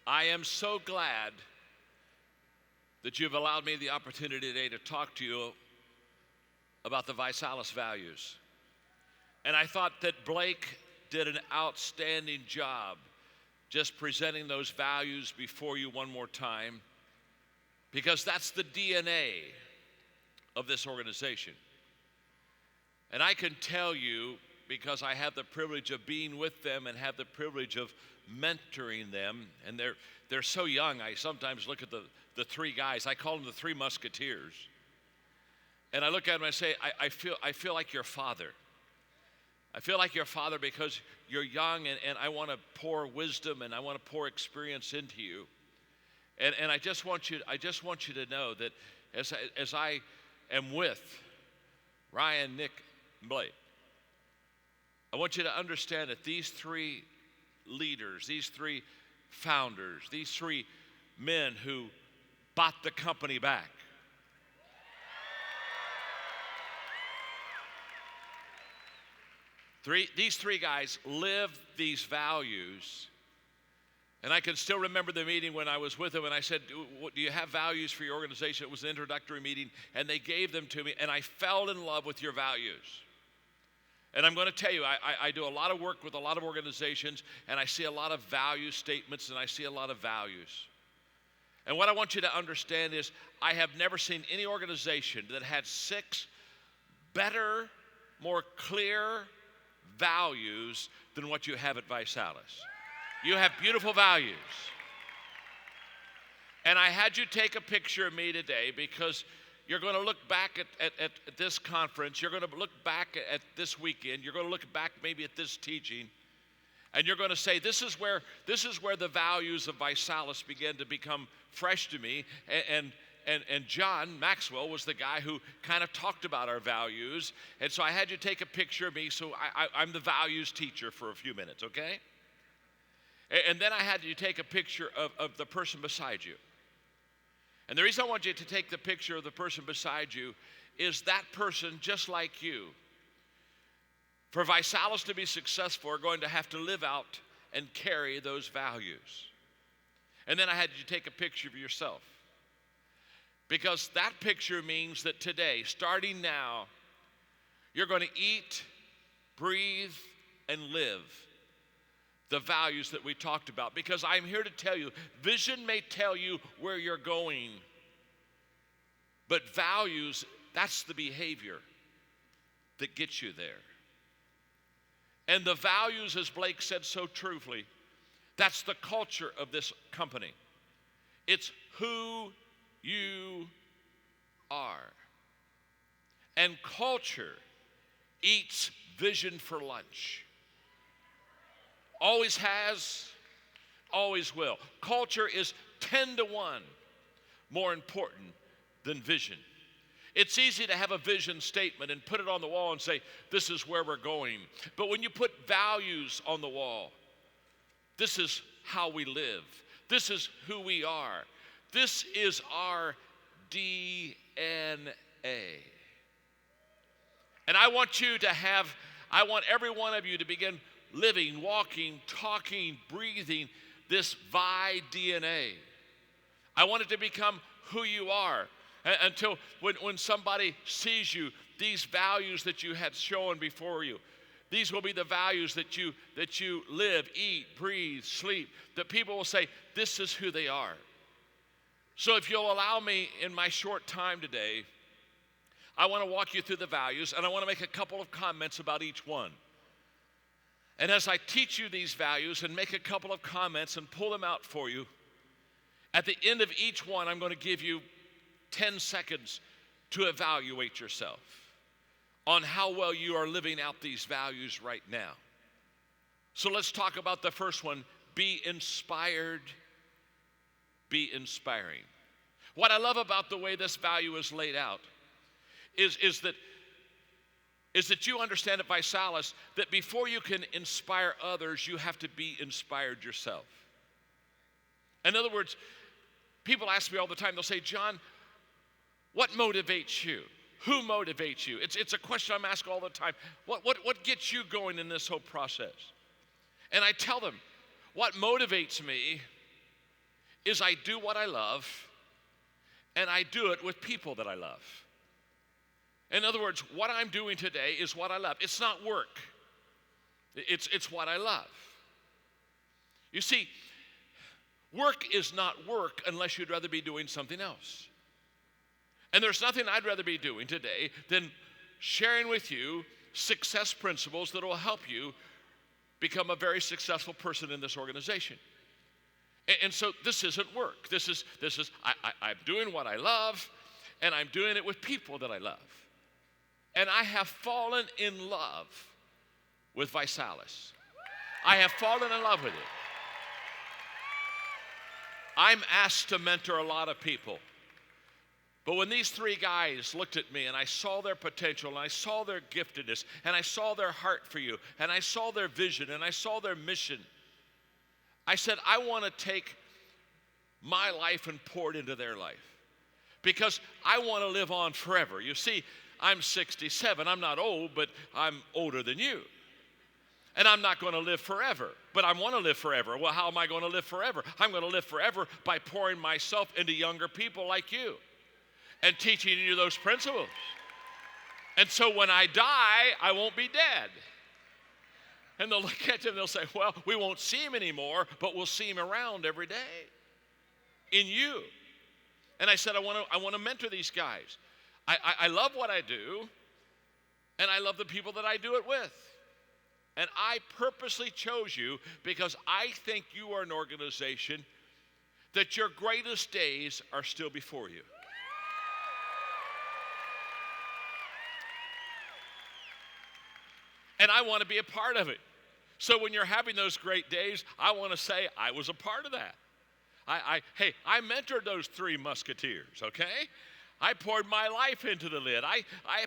I am so glad that you've allowed me the opportunity today to talk to you about the ViSalus values. And I thought that Blake did an outstanding job just presenting those values before you one more time, because that's the DNA of this organization. And I can tell you, because I have the privilege of being with them and have the privilege of mentoring them, and they're so young. I sometimes look at the three guys. I call them the three musketeers. And I look at them and I say, I feel like your father. I feel like your father because you're young, and I want to pour wisdom and I want to pour experience into you. And I just want you to know that as I am with Ryan, Nick, and Blake, I want you to understand that these three leaders, these three founders, these three men who bought the company back, these three guys live these values. And I can still remember the meeting when I was with them, and I said, do you have values for your organization? It was an introductory meeting, and they gave them to me, and I fell in love with your values. And I'm going to tell you, I do a lot of work with a lot of organizations, and I see a lot of value statements, and I see a lot of values. And what I want you to understand is I have never seen any organization that had 6 better, more clear values than what you have at ViSalus. You have beautiful values. And I had you take a picture of me today because you're going to look back at this conference. You're going to look back at this weekend. You're going to look back maybe at this teaching. And you're going to say, this is where the values of ViSalus began to become fresh to me. And John Maxwell was the guy who kind of talked about our values. And so I had you take a picture of me, so I'm the values teacher for a few minutes, okay? And then I had you take a picture of the person beside you. And the reason I want you to take the picture of the person beside you is that person, just like you, for ViSalus to be successful, are going to have to live out and carry those values. And then I had you take a picture of yourself. Because that picture means that today, starting now, you're going to eat, breathe, and live the values that we talked about. Because I'm here to tell you, vision may tell you where you're going, but values, that's the behavior that gets you there. And the values, as Blake said so truthfully, that's the culture of this company. It's who you are. And culture eats vision for lunch. Always has, always will. Culture is 10 to 1 more important than vision. It's easy to have a vision statement and put it on the wall and say, this is where we're going. But when you put values on the wall, this is how we live. This is who we are. This is our DNA. And I want every one of you to begin living, walking, talking, breathing this Vi DNA. I want it to become who you are. Until when somebody sees you, these values that you had shown before you, these will be the values that you live, eat, breathe, sleep, that people will say, this is who they are. So if you'll allow me in my short time today, I want to walk you through the values, and I want to make a couple of comments about each one. And as I teach you these values and make a couple of comments and pull them out for you, at the end of each one, I'm going to give you 10 seconds to evaluate yourself on how well you are living out these values right now. So let's talk about the first one, be inspired, be inspiring. What I love about the way this value is laid out is that you understand at ViSalus that before you can inspire others, you have to be inspired yourself. In other words, people ask me all the time, they'll say, John, what motivates you? Who motivates you? It's a question I'm asked all the time. What gets you going in this whole process? And I tell them, what motivates me is I do what I love, and I do it with people that I love. In other words, what I'm doing today is what I love. It's not work. It's what I love. You see, work is not work unless you'd rather be doing something else. And there's nothing I'd rather be doing today than sharing with you success principles that will help you become a very successful person in this organization. And so this isn't work. This is I'm doing what I love, and I'm doing it with people that I love. And I have fallen in love with Visalis. I have fallen in love with it. I'm asked to mentor a lot of people. But when these three guys looked at me and I saw their potential and I saw their giftedness and I saw their heart for you and I saw their vision and I saw their mission, I said, I want to take my life and pour it into their life because I want to live on forever. You see, I'm 67. I'm not old, but I'm older than you. And I'm not going to live forever, but I want to live forever. Well, how am I going to live forever? I'm going to live forever by pouring myself into younger people like you and teaching you those principles. And so when I die, I won't be dead. And they'll look at him and they'll say, well, we won't see him anymore, but we'll see him around every day in you. And I said, I want to mentor these guys. I love what I do, and I love the people that I do it with. And I purposely chose you because I think you are an organization that your greatest days are still before you. And I want to be a part of it. So when you're having those great days, I want to say I was a part of that. Hey, I mentored those three musketeers, okay? I poured my life into the lid. I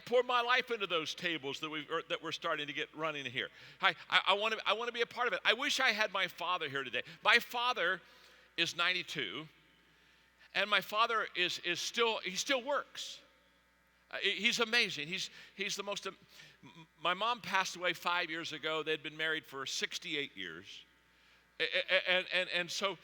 poured my life into those tables that we're starting to get running here. I want to be a part of it. I wish I had my father here today. My father is 92, and my father he still works. He's amazing. He's the most. My mom passed away 5 years ago. They'd been married for 68 years, and so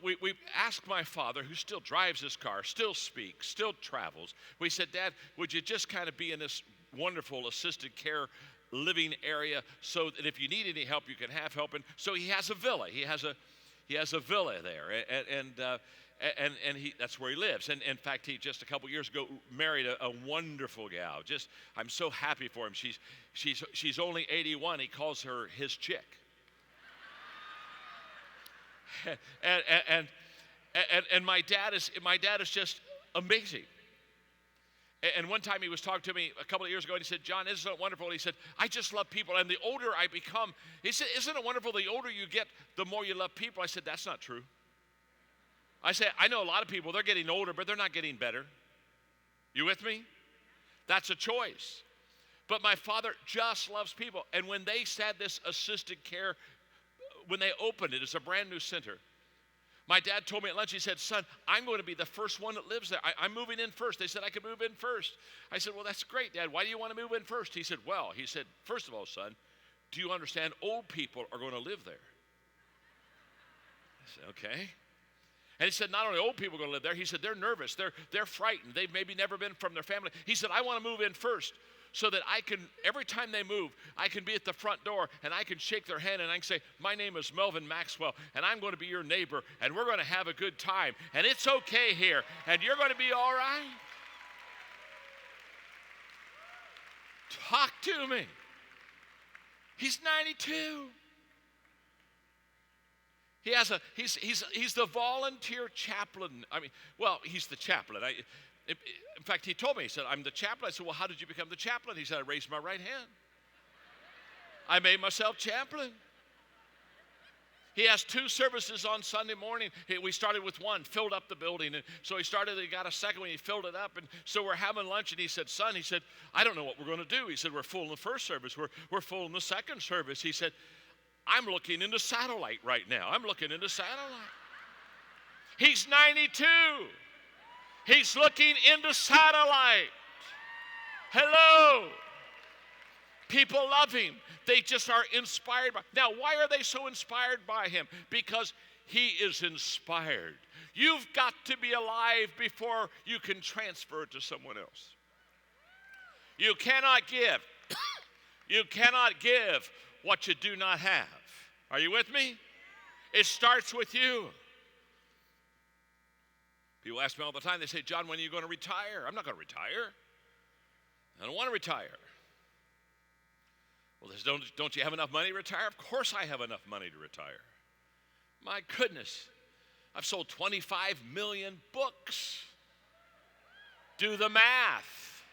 we asked my father, who still drives his car, still speaks, still travels. We said, Dad, would you just kind of be in this wonderful assisted care living area so that if you need any help, you can have help? And so he has a villa. He has a villa there, and that's where he lives. And in fact, he just a couple years ago married a wonderful gal. I'm so happy for him. She's only 81. He calls her his chick. And my dad is just amazing. And one time he was talking to me a couple of years ago, and he said, John, isn't it wonderful? And he said, I just love people, and the older I become, he said, isn't it wonderful? The older you get, the more you love people. I said, that's not true. I said, I know a lot of people, they're getting older, but they're not getting better. You with me? That's a choice. But my father just loves people. And when they had this assisted care, when they opened it, it's a brand new center. My dad told me at lunch, he said, son, I'm going to be the first one that lives there. I'm moving in first. They said I could move in first. I said, well, that's great, Dad. Why do you want to move in first? He said, first of all, son, do you understand old people are going to live there? I said, okay. And he said, not only old people are going to live there, he said, they're nervous. They're frightened. They've maybe never been from their family. He said, I want to move in first so that I can, every time they move, I can be at the front door and I can shake their hand and I can say, my name is Melvin Maxwell and I'm going to be your neighbor and we're going to have a good time and it's okay here and you're going to be all right. Talk to me. He's 92. He's the volunteer chaplain. He's the chaplain. In fact, he told me, he said, I'm the chaplain. I said, well, how did you become the chaplain? He said, I raised my right hand. I made myself chaplain. He has 2 services on Sunday morning. We started with one, filled up the building. And so he got a second one, he filled it up. And so we're having lunch, and he said, son, I don't know what we're going to do. He said, we're full in the first service. We're full in the second service. He said, I'm looking into satellite right now. I'm looking into satellite. He's 92. He's looking into satellite. Hello. People love him. They just are inspired by. Now, why are they so inspired by him? Because he is inspired. You've got to be alive before you can transfer it to someone else. You cannot give. You cannot give what you do not have. Are you with me? It starts with you. People ask me all the time, they say, John, when are you going to retire? I'm not going to retire. I don't want to retire. Well, don't you have enough money to retire? Of course I have enough money to retire. My goodness, I've sold 25 million books. Do the math.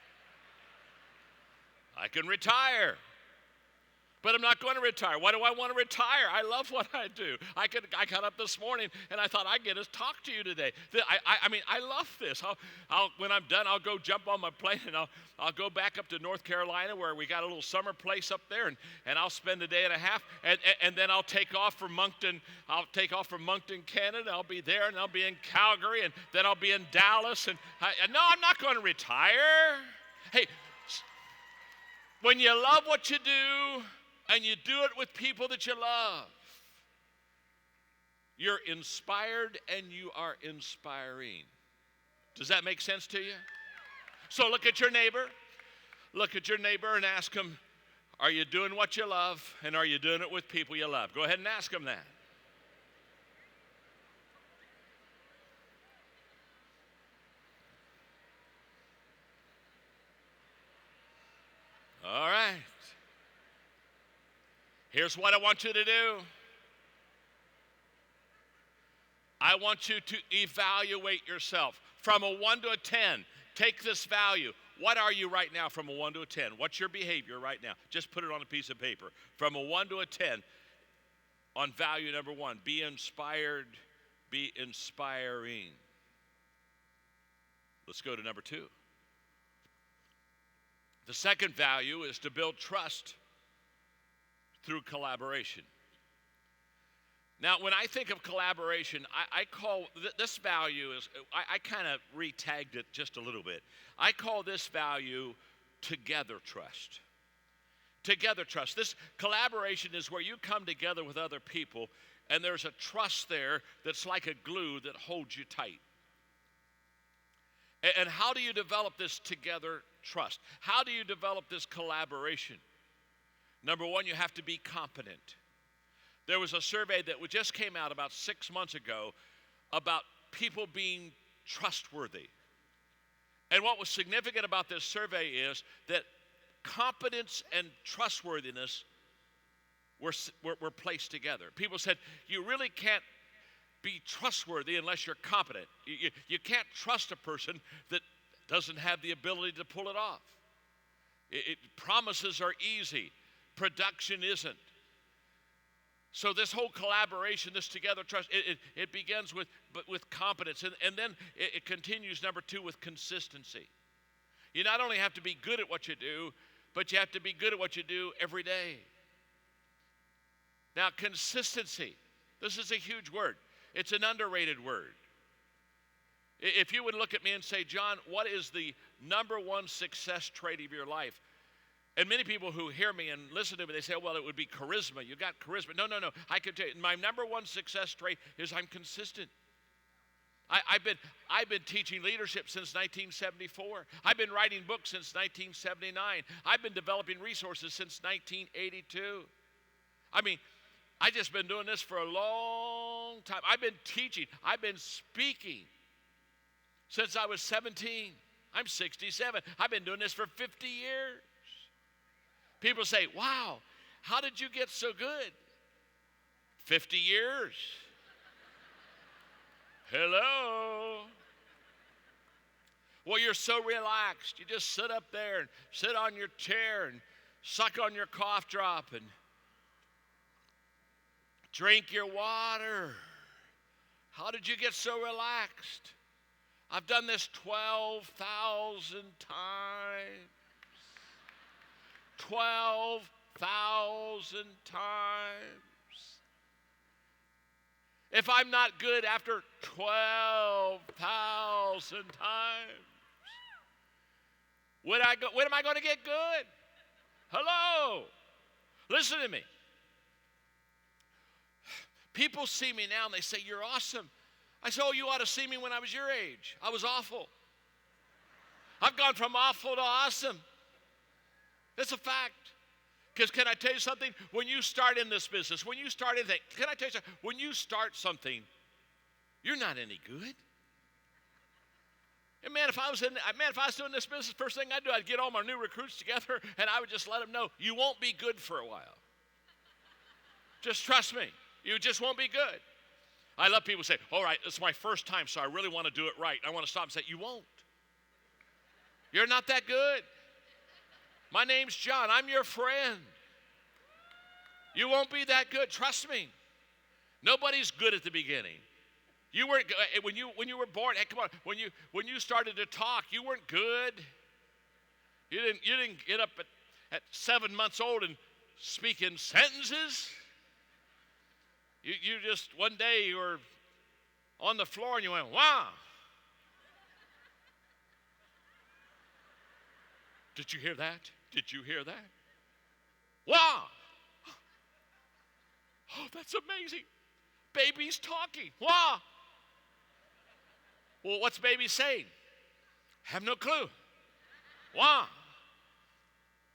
I can retire. But I'm not going to retire. Why do I want to retire? I love what I do. I got up this morning and I thought I'd get to talk to you today. I mean, I love this. When I'm done, I'll go jump on my plane and I'll go back up to North Carolina where we got a little summer place up there, and I'll spend a day and a half, and then I'll take off from Moncton. I'll take off from Moncton, Canada. I'll be there, and I'll be in Calgary, and then I'll be in Dallas. And no, I'm not going to retire. Hey, when you love what you do, and you do it with people that you love, you're inspired and you are inspiring. Does that make sense to you? So look at your neighbor. Look at your neighbor and ask him, are you doing what you love, and are you doing it with people you love? Go ahead and ask him that. All right. Here's what I want you to do. I want you to evaluate yourself from a 1 to a 10. Take this value. What are you right now from a 1 to a 10? What's your behavior right now? Just put it on a piece of paper. From a 1 to a 10 on value number 1. Be inspired, be inspiring. Let's go to number 2. The second value is to build trust through collaboration. Now, when I think of collaboration, I call this value is, I kind of re-tagged it just a little bit. I call this value together trust. Together trust. This collaboration is where you come together with other people, and there's a trust there that's like a glue that holds you tight. And how do you develop this together trust? How do you develop this collaboration? Number 1, you have to be competent. There was a survey that just came out about 6 months ago about people being trustworthy. And what was significant about this survey is that competence and trustworthiness were placed together. People said, you really can't be trustworthy unless you're competent. You can't trust a person that doesn't have the ability to pull it off. Promises are easy. Production isn't. So this whole collaboration, this together trust, it begins with competence. And then it continues, number 2, with consistency. You not only have to be good at what you do, but you have to be good at what you do every day. Now, consistency. This is a huge word. It's an underrated word. If you would look at me and say, John, what is the number 1 success trait of your life? And many people who hear me and listen to me, they say, well, it would be charisma. You got charisma. No. I can tell you, my number 1 success trait is I'm consistent. I've been teaching leadership since 1974. I've been writing books since 1979. I've been developing resources since 1982. I mean, I've just been doing this for a long time. I've been teaching. I've been speaking since I was 17. I'm 67. I've been doing this for 50 years. People say, wow, how did you get so good? 50 years. Hello. Well, you're so relaxed. You just sit up there and sit on your chair and suck on your cough drop and drink your water. How did you get so relaxed? I've done this 12,000 times. 12,000 times. If I'm not good after 12,000 times, when am I going to get good? Hello. Listen to me. People see me now and they say, you're awesome. I say, oh, you ought to see me when I was your age. I was awful. I've gone from awful to awesome. That's a fact. Because can I tell you something? When you start in this business, when you start anything, can I tell you something? When you start something, you're not any good. And man, if I was doing this business, first thing I'd do, I'd get all my new recruits together and I would just let them know, you won't be good for a while. Just trust me. You just won't be good. I love people who say, all right, it's my first time, so I really want to do it right. I want to stop and say, you won't. You're not that good. My name's John. I'm your friend. You won't be that good. Trust me. Nobody's good at the beginning. You weren't when you were born. Hey, come on. When you started to talk, you weren't good. You didn't get up at 7 months old and speak in sentences. You just one day you were on the floor and you went, wow. Did you hear that? Did you hear that? Wow. Oh, that's amazing. Baby's talking. Wow. Well, what's baby saying? Have no clue. Wow.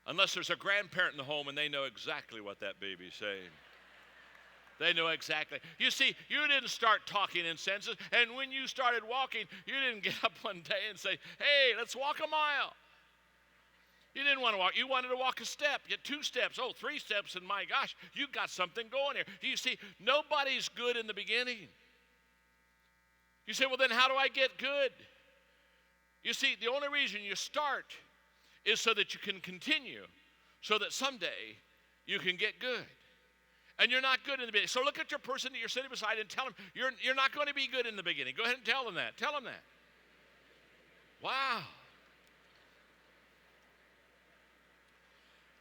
Unless there's a grandparent in the home and they know exactly what that baby's saying. They know exactly. You see, you didn't start talking in sentences, and when you started walking, you didn't get up one day and say, hey, let's walk a mile. You didn't want to walk. You wanted to walk a step. You had 2 steps. Oh, 3 steps, and my gosh, you got something going here. You see, nobody's good in the beginning. You say, well, then how do I get good? You see, the only reason you start is so that you can continue, so that someday you can get good. And you're not good in the beginning. So look at your person that you're sitting beside and tell them, you're not going to be good in the beginning. Go ahead and tell them that. Tell them that. Wow.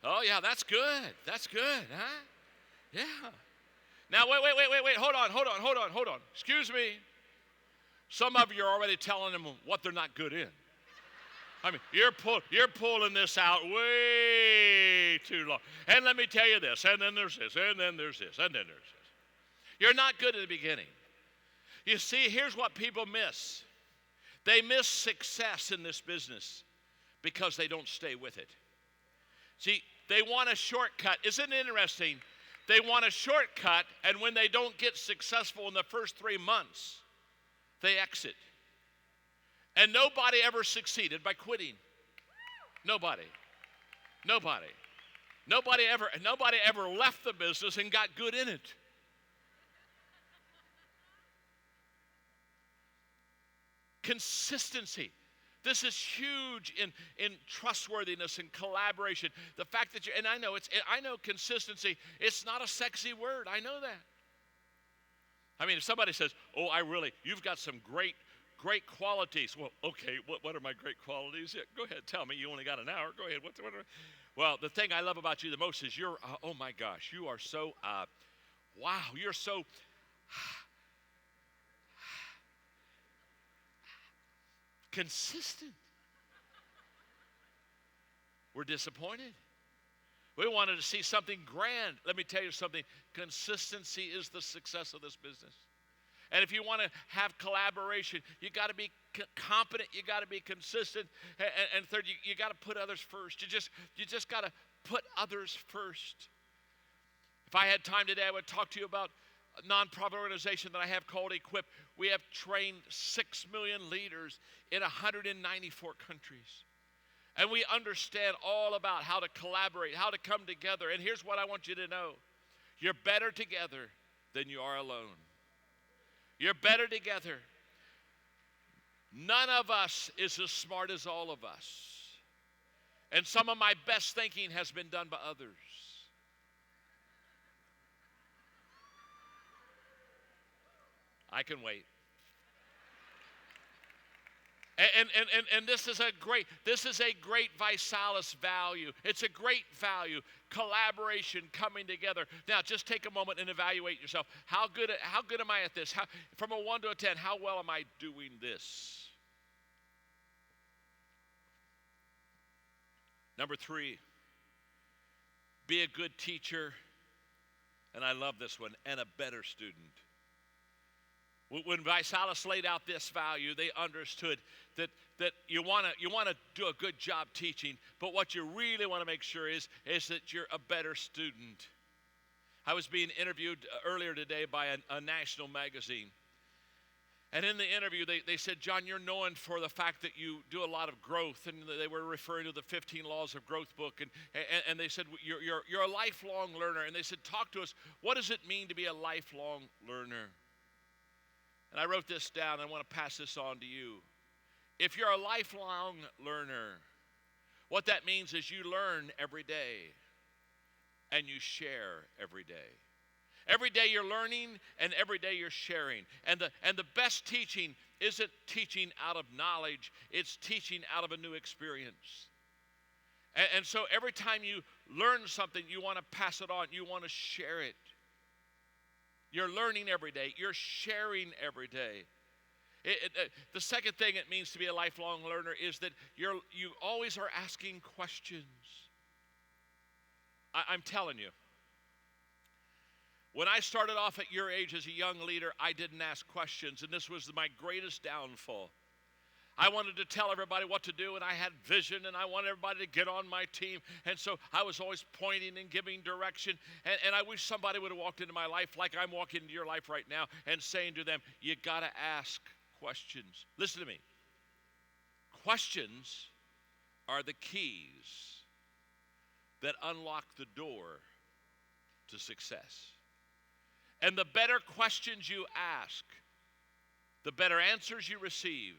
Oh, yeah, that's good. That's good, huh? Yeah. Now, wait. Hold on. Excuse me. Some of you are already telling them what they're not good in. I mean, you're pulling this out way too long. And let me tell you this, and then there's this, and then there's this, and then there's this. You're not good at the beginning. You see, here's what people miss. They miss success in this business because they don't stay with it. See, they want a shortcut. Isn't it interesting? They want a shortcut, and when they don't get successful in the first 3 months, they exit. And nobody ever succeeded by quitting. Nobody ever left the business and got good in it. Consistency. This is huge in trustworthiness and collaboration. The fact that I know consistency, it's not a sexy word. I know that. I mean, if somebody says, oh, you've got some great qualities. Well, okay, what are my great qualities? Yeah, go ahead, tell me. You only got an hour. Go ahead. Well, the thing I love about you the most is oh my gosh, you are so, wow, you're so, consistent. We're disappointed. We wanted to see something grand. Let me tell you something. Consistency is the success of this business. And if you want to have collaboration, you got to be competent. You got to be consistent. And third, you got to put others first. You just got to put others first. If I had time today, I would talk to you about a nonprofit organization that I have called Equip. We have trained 6 million leaders in 194 countries. And we understand all about how to collaborate, how to come together. And here's what I want you to know. You're better together than you are alone. You're better together. None of us is as smart as all of us. And some of my best thinking has been done by others. I can wait. And this is a great Visalis value. It's a great value. Collaboration, coming together. Now, just take a moment and evaluate yourself. How good am I at this? From a 1 to a 10, how well am I doing this? Number 3, be a good teacher, and I love this one, and a better student. When Visalis laid out this value, they understood that you want to do a good job teaching, but what you really want to make sure is that you're a better student. I was being interviewed earlier today by a national magazine. And in the interview, they said, John, you're known for the fact that you do a lot of growth. And they were referring to the 15 Laws of Growth book. And they said, you're a lifelong learner. And they said, talk to us. What does it mean to be a lifelong learner? And I wrote this down. I want to pass this on to you. If you're a lifelong learner, what that means is you learn every day and you share every day. Every day you're learning and every day you're sharing. And the best teaching isn't teaching out of knowledge, it's teaching out of a new experience. And so every time you learn something, you want to pass it on, you want to share it. You're learning every day. You're sharing every day. The second thing it means to be a lifelong learner is that you always are asking questions. I'm telling you, when I started off at your age as a young leader, I didn't ask questions, and this was my greatest downfall. I wanted to tell everybody what to do, and I had vision, and I wanted everybody to get on my team. And so I was always pointing and giving direction. And I wish somebody would have walked into my life like I'm walking into your life right now and saying to them, you got to ask questions. Listen to me. Questions are the keys that unlock the door to success. And the better questions you ask, the better answers you receive,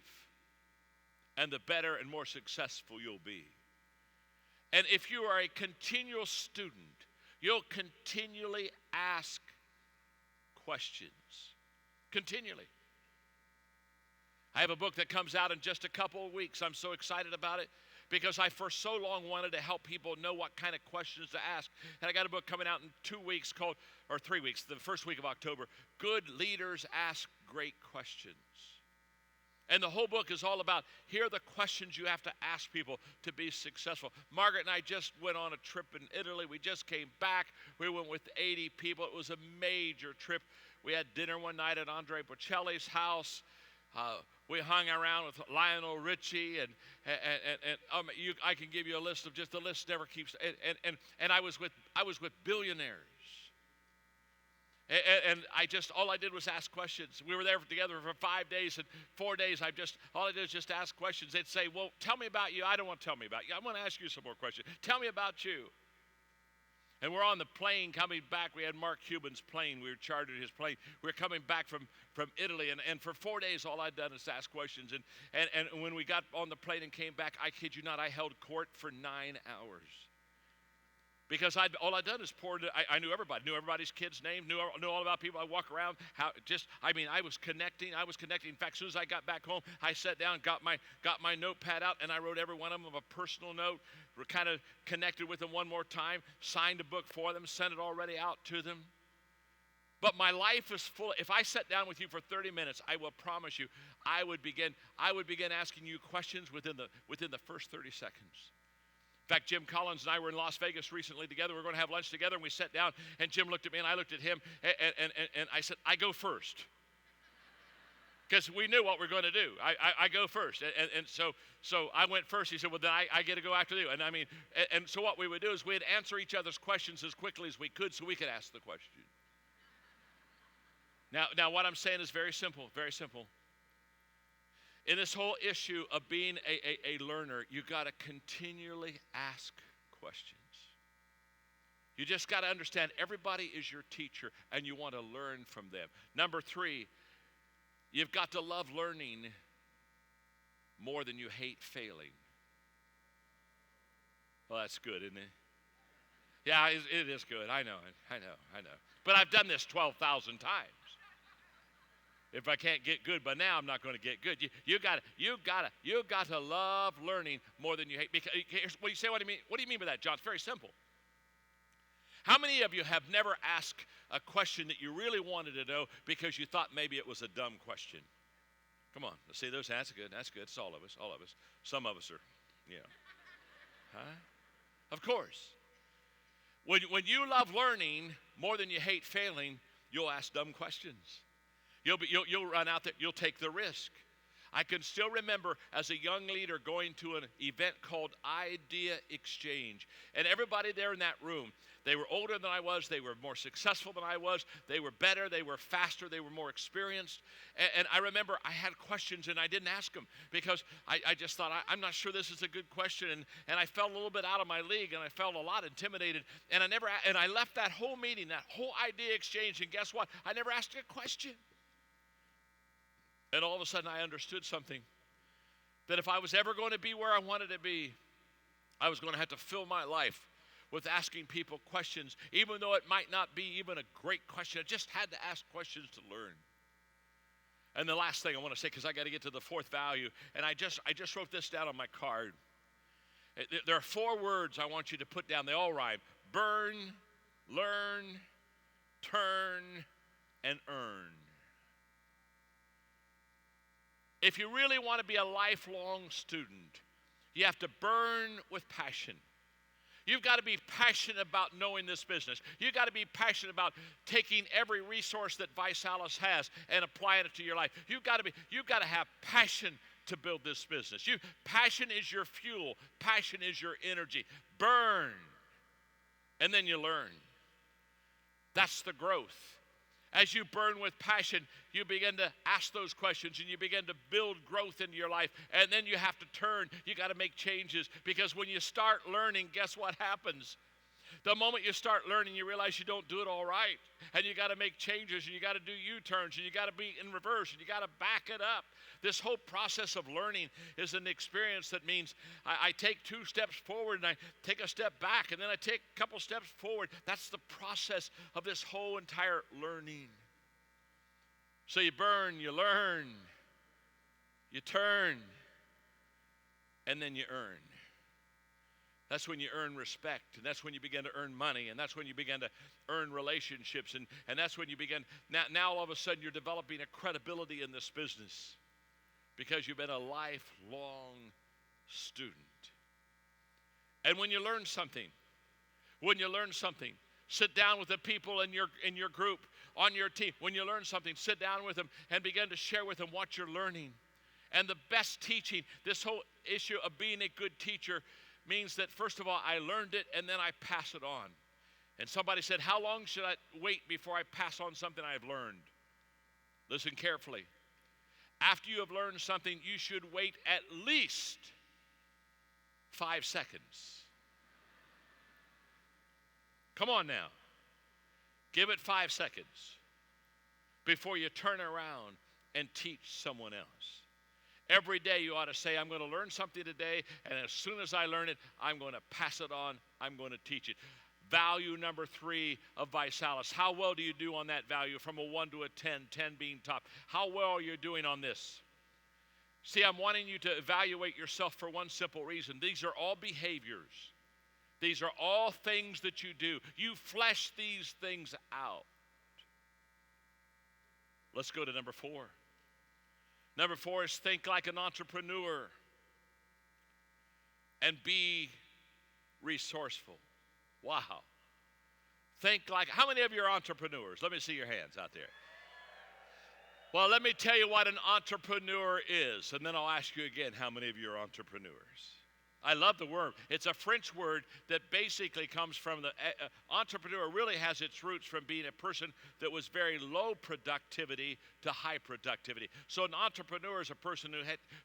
and the better and more successful you'll be. And if you are a continual student, you'll continually ask questions. Continually. I have a book that comes out in just a couple of weeks. I'm so excited about it because I for so long wanted to help people know what kind of questions to ask. And I got a book coming out in 2 weeks or 3 weeks, the first week of October, Good Leaders Ask Great Questions. And the whole book is all about, here are the questions you have to ask people to be successful. Margaret and I just went on a trip in Italy. We just came back. We went with 80 people. It was a major trip. We had dinner one night at Andre Bocelli's house. We hung around with Lionel Richie, and I can give you a list of just the list never keeps. And I was with billionaires. And all I did was ask questions. We were there together for 5 days, and 4 days all I did was just ask questions. They'd say, well, tell me about you. I don't want to tell me about you. I want to ask you some more questions. Tell me about you. And we're on the plane coming back. We had Mark Cuban's plane. We were chartered his plane. We were coming back from Italy, and for 4 days, all I'd done is ask questions. And when we got on the plane and came back, I kid you not, I held court for 9 hours. Because all I'd done is I knew everybody, knew everybody's kid's name, knew all about people. I walk around, I was connecting. In fact, as soon as I got back home, I sat down, got my notepad out, and I wrote every one of them a personal note. We're kind of connected with them one more time, signed a book for them, sent it already out to them. But my life is full. If I sat down with you for 30 minutes, I will promise you, I would begin asking you questions within the first 30 seconds. In fact, Jim Collins and I were in Las Vegas recently together. We were going to have lunch together, and we sat down, and Jim looked at me, and I looked at him, and I said, I go first. Because we knew what we were going to do. I go first. And so I went first. He said, well, then I get to go after you. And so what we would do is we'd answer each other's questions as quickly as we could so we could ask the question. Now what I'm saying is very simple, very simple. In this whole issue of being a learner, you got to continually ask questions. You just got to understand everybody is your teacher, and you want to learn from them. Number 3, you've got to love learning more than you hate failing. Well, that's good, isn't it? Yeah, it is good. I know. But I've done this 12,000 times. If I can't get good by now, I'm not going to get good. You got to love learning more than you hate. Because what you say? What do you mean by that, John? It's very simple. How many of you have never asked a question that you really wanted to know because you thought maybe it was a dumb question? Come on, let's see those. That's good. It's all of us. Some of us are, Huh? Of course. When you love learning more than you hate failing, you'll ask dumb questions. You'll run out there, you'll take the risk. I can still remember as a young leader going to an event called Idea Exchange. And everybody there in that room, they were older than I was, they were more successful than I was, they were better, they were faster, they were more experienced. And I remember I had questions and I didn't ask them because I just thought, I'm not sure this is a good question. And I felt a little bit out of my league and I felt a lot intimidated. And I left that whole meeting, that whole Idea Exchange, and guess what? I never asked a question. And all of a sudden I understood something, that if I was ever going to be where I wanted to be, I was going to have to fill my life with asking people questions, even though it might not be even a great question. I just had to ask questions to learn. And the last thing I want to say, because I got to get to the fourth value, and I just wrote this down on my card. There are 4 words I want you to put down. They all rhyme. Burn, learn, turn, and earn. If you really want to be a lifelong student, you have to burn with passion. You've got to be passionate about knowing this business. You've got to be passionate about taking every resource that ViSalus has and applying it to your life. You've got to have passion to build this business. Passion is your fuel. Passion is your energy. Burn, and then you learn. That's the growth. As you burn with passion, you begin to ask those questions and you begin to build growth into your life. And then you have to turn. You got to make changes, because when you start learning, guess what happens? The moment you start learning, you realize you don't do it all right. And you got to make changes, and you got to do U-turns, and you got to be in reverse, and you got to back it up. This whole process of learning is an experience that means I take 2 steps forward and I take a step back, and then I take a couple steps forward. That's the process of this whole entire learning. So you burn, you learn, you turn, and then you earn. That's when you earn respect, and that's when you begin to earn money, and that's when you begin to earn relationships, and that's when you begin, now all of a sudden you're developing a credibility in this business because you've been a lifelong student. And when you learn something, sit down with the people in your group, on your team. When you learn something, sit down with them and begin to share with them what you're learning. And the best teaching, this whole issue of being a good teacher, means that first of all, I learned it and then I pass it on. And somebody said, how long should I wait before I pass on something I've learned? Listen carefully. After you have learned something, you should wait at least 5 seconds. Come on now. Give it 5 seconds before you turn around and teach someone else. Every day you ought to say, I'm going to learn something today, and as soon as I learn it, I'm going to pass it on, I'm going to teach it. Value number 3 of ViSalus. How well do you do on that value from a 1 to a 10, 10 being top? How well are you doing on this? See, I'm wanting you to evaluate yourself for one simple reason. These are all behaviors. These are all things that you do. You flesh these things out. Let's go to number 4. Number 4 is think like an entrepreneur and be resourceful. Wow. Think like, how many of you are entrepreneurs? Let me see your hands out there. Well, let me tell you what an entrepreneur is, and then I'll ask you again, how many of you are entrepreneurs? I love the word. It's a French word that basically comes from the entrepreneur really has its roots from being a person that was very low productivity to high productivity. So an entrepreneur is a person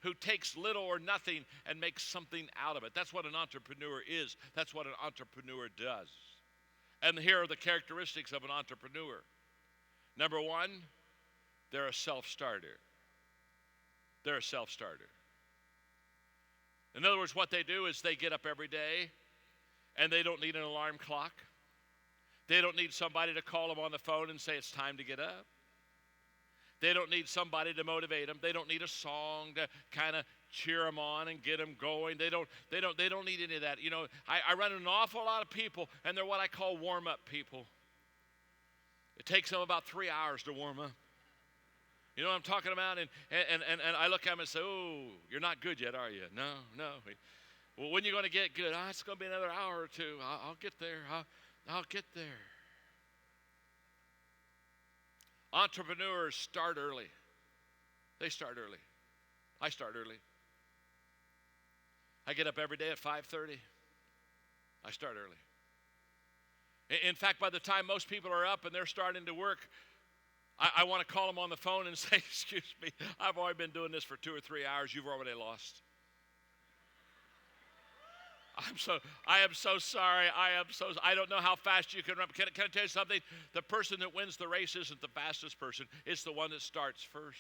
who takes little or nothing and makes something out of it. That's what an entrepreneur is. That's what an entrepreneur does. And here are the characteristics of an entrepreneur. Number 1, they're a self-starter. They're a self-starter. In other words, what they do is they get up every day and they don't need an alarm clock. They don't need somebody to call them on the phone and say it's time to get up. They don't need somebody to motivate them. They don't need a song to kind of cheer them on and get them going. They don't need any of that. You know, I run into an awful lot of people, and they're what I call warm-up people. It takes them about 3 hours to warm up. You know what I'm talking about? And I look at him and say, oh, you're not good yet, are you? No. Well, when are you going to get good? It's going to be another hour or two. I'll get there. I'll get there. Entrepreneurs start early. They start early. I start early. I get up every day at 5:30. I start early. In fact, by the time most people are up and they're starting to work, I want to call them on the phone and say, excuse me, I've already been doing this for 2 or 3 hours. You've already lost. I am so sorry. I don't know how fast you can run. Can I tell you something? The person that wins the race isn't the fastest person. It's the one that starts first.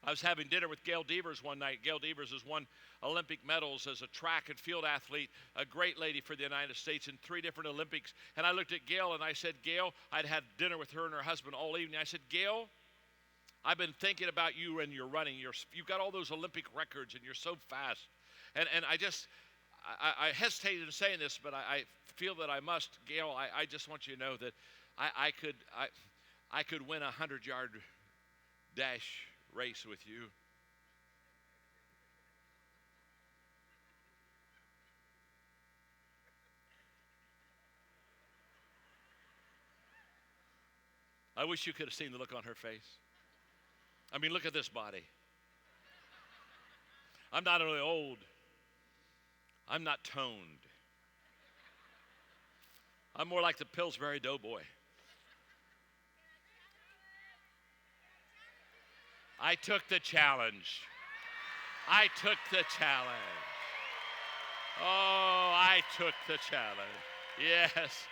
I was having dinner with Gail Devers one night. Gail Devers has won Olympic medals as a track and field athlete, a great lady for the United States in 3 different Olympics. And I looked at Gail and I said, Gail, I'd had dinner with her and her husband all evening. I said, Gail, I've been thinking about you and your running. You've got all those Olympic records and you're so fast. And I hesitated in saying this, but I feel that I must. Gail, I just want you to know that I could win a 100-yard dash race with you. I wish you could have seen the look on her face. I mean, look at this body. I'm not only old, I'm not toned. I'm more like the Pillsbury Doughboy. I took the challenge. I took the challenge. Oh, I took the challenge. Yes.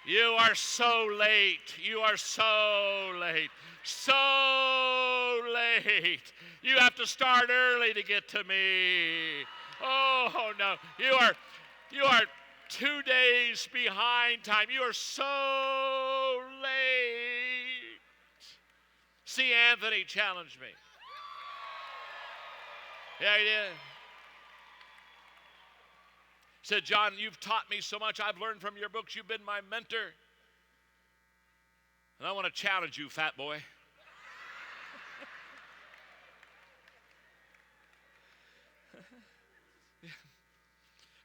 You are so late. You are so late. So late. You have to start early to get to me. Oh, no. You are 2 days behind time. You are so late. See, Anthony challenged me. Yeah, he did. Said, John, you've taught me so much. I've learned from your books. You've been my mentor. And I want to challenge you, fat boy.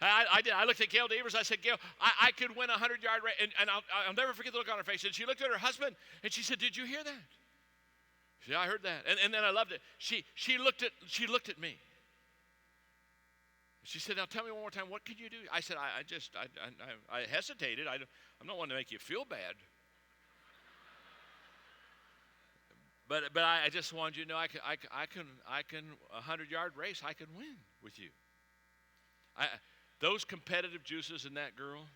I did. I looked at Gail Devers. I said, Gail, I could win a 100-yard race. And I'll never forget the look on her face. And she looked at her husband, and she said, did you hear that? She said, I heard that. And then I loved it. She looked at me. She said, now tell me one more time, what can you do? I said, I hesitated. I'm not wanting to make you feel bad. But I just wanted you to know I can 100-yard race, I can win with you. Those competitive juices in that girl,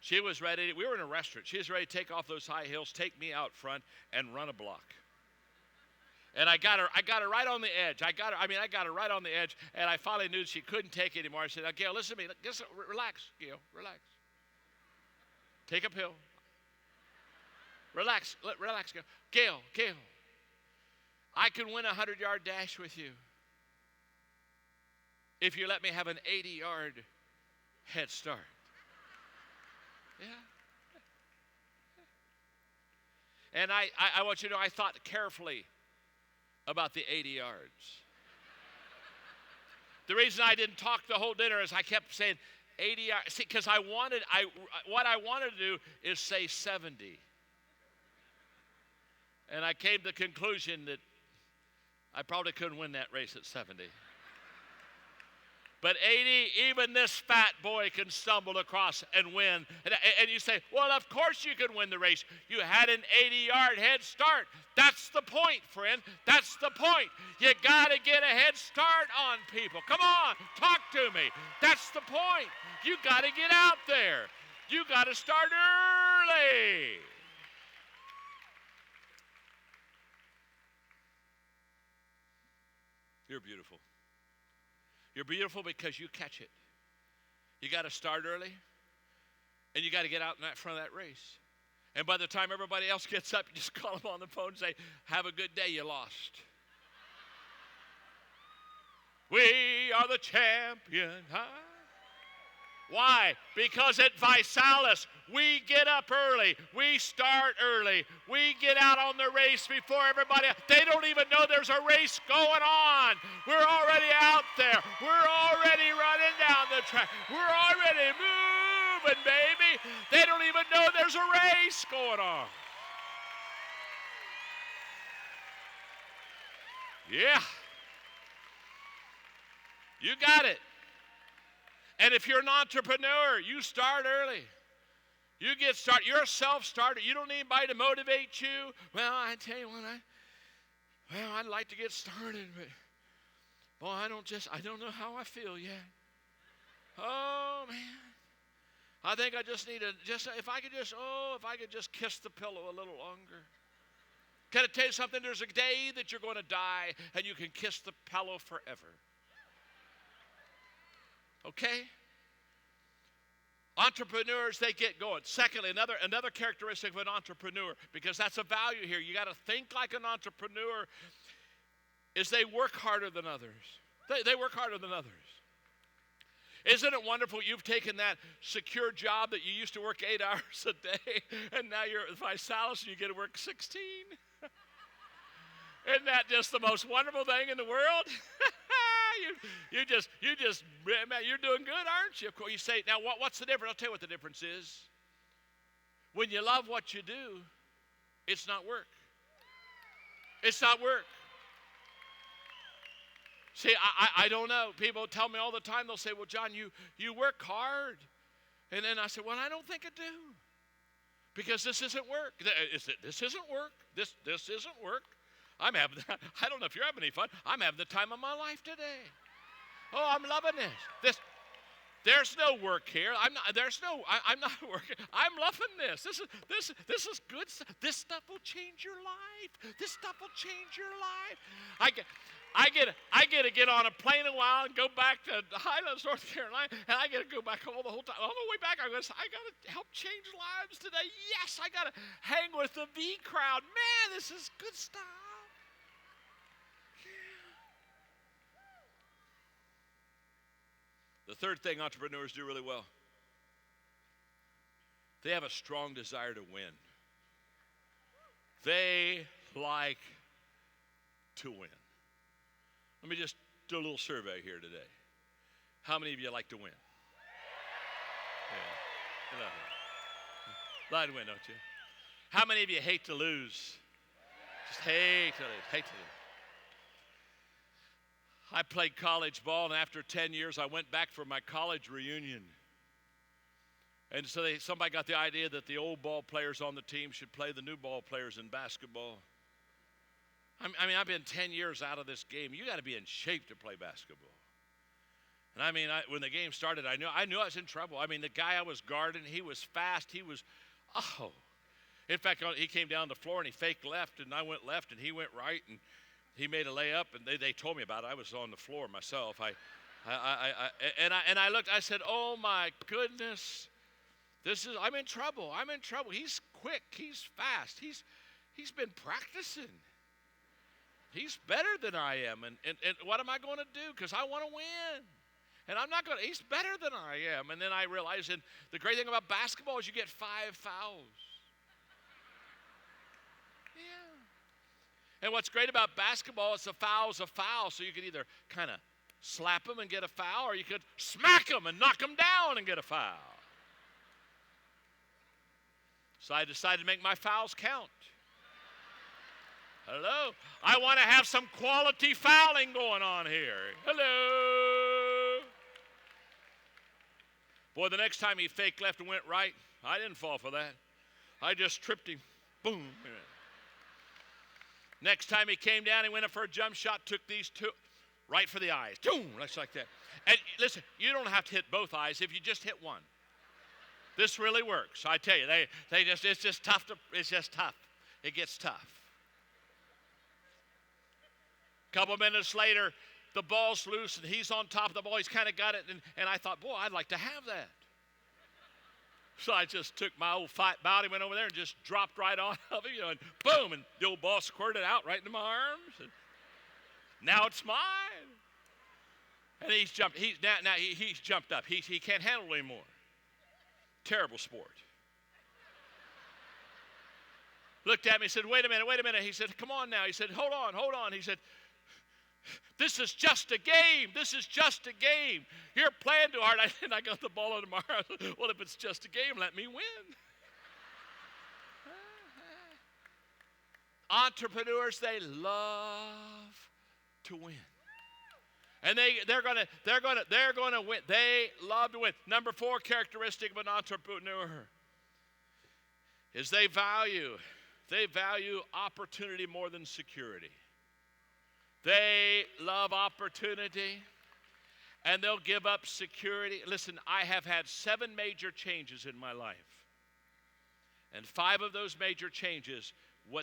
she was ready. We were in a restaurant. She was ready to take off those high heels, take me out front, and run a block. And I got her right on the edge. I got her right on the edge, and I finally knew she couldn't take it anymore. I said, now, Gail, listen to me. Just relax, Gail, relax. Take a pill. Relax, Gail. Gail, I can win a 100-yard dash with you if you let me have an 80-yard head start. Yeah. And I want you to know I thought carefully about the 80 yards. The reason I didn't talk the whole dinner is I kept saying 80 yards. See, because what I wanted to do is say 70. And I came to the conclusion that I probably couldn't win that race at 70. But 80, even this fat boy can stumble across and win. And you say, well, of course you can win the race. You had an 80-yard head start. That's the point, friend. That's the point. You got to get a head start on people. Come on, talk to me. That's the point. You got to get out there. You got to start early. You're beautiful. You're beautiful because you catch it. You got to start early, and you got to get out in front of that race. And by the time everybody else gets up, you just call them on the phone and say, have a good day, you lost. We are the champion. Huh? Why? Because at Visalis, we get up early. We start early. We get out on the race before everybody. They don't even know there's a race going on. We're already out there. We're already running down the track. We're already moving, baby. They don't even know there's a race going on. Yeah. You got it. And if you're an entrepreneur, you start early. You get started. You're a self-starter. You don't need anybody to motivate you. Well, I tell you what, I'd like to get started, but boy, I don't know how I feel yet. Oh man, I think I just need if I could just kiss the pillow a little longer. Can I tell you something? There's a day that you're going to die, and you can kiss the pillow forever. Okay? Entrepreneurs, they get going. Secondly, another characteristic of an entrepreneur, because that's a value here. You got to think like an entrepreneur, is they work harder than others. They work harder than others. Isn't it wonderful you've taken that secure job that you used to work 8 hours a day, and now you're at Visalis and you get to work 16? Isn't that just the most wonderful thing in the world? You're doing good, aren't you? Of course, you say, now what's the difference? I'll tell you what the difference is. When you love what you do, it's not work. It's not work. See, I don't know. People tell me all the time, they'll say, well, John, you work hard. And then I say, well, I don't think I do. Because this isn't work. This isn't work. This isn't work. I don't know if you're having any fun. I'm having the time of my life today. Oh, I'm loving this. There's no work here. I'm not working. I'm loving this. This is good stuff. This stuff will change your life. This stuff will change your life. I get to get on a plane a while and go back to Highlands, North Carolina, and I get to go back home the whole time. On the way back, I got to help change lives today. Yes, I got to hang with the V crowd. Man, this is good stuff. The third thing entrepreneurs do really well, they have a strong desire to win. They like to win. Let me just do a little survey here today. How many of you like to win? Yeah. Like to win, don't you? How many of you hate to lose? Just hate to lose. I played college ball, and after 10 years, I went back for my college reunion. And so somebody got the idea that the old ball players on the team should play the new ball players in basketball. I mean, I've been 10 years out of this game. You got to be in shape to play basketball. And I mean, when the game started, I knew I was in trouble. I mean, the guy I was guarding, he was fast. In fact, he came down the floor and he faked left, and I went left, and he went right, and he made a layup, and they told me about it. I was on the floor myself. I looked. I said, "Oh my goodness, I'm in trouble. I'm in trouble. He's quick. He's fast. He's been practicing. He's better than I am. And what am I going to do? Because I want to win. And I'm not going to. He's better than I am." And then I realized, and the great thing about basketball is you get 5 fouls. And what's great about basketball is a foul's a foul, so you could either kind of slap them and get a foul, or you could smack them and knock them down and get a foul. So I decided to make my fouls count. Hello? I want to have some quality fouling going on here. Hello? Boy, the next time he faked left and went right, I didn't fall for that. I just tripped him. Boom. Next time he came down, he went up for a jump shot, took these two right for the eyes. Boom, just like that. And listen, you don't have to hit both eyes if you just hit one. This really works. I tell you, it's just tough. It's just tough. It gets tough. A couple minutes later, the ball's loose, and he's on top of the ball. He's kind of got it, and I thought, boy, I'd like to have that. So I just took my old fight body, went over there and just dropped right on of him, and boom, and the old ball squirted out right into my arms. And now it's mine. And he's jumped. He's jumped up. He can't handle it anymore. Terrible sport. Looked at me and said, wait a minute. He said, come on now. He said, hold on. He said, this is just a game. This is just a game. You're playing too hard. I got the ball on tomorrow. Well, if it's just a game, let me win. Entrepreneurs, they love to win. And they're gonna win. They love to win. Number 4 characteristic of an entrepreneur is they value opportunity more than security. They love opportunity, and they'll give up security. Listen, I have had 7 major changes in my life. And 5 of those major changes,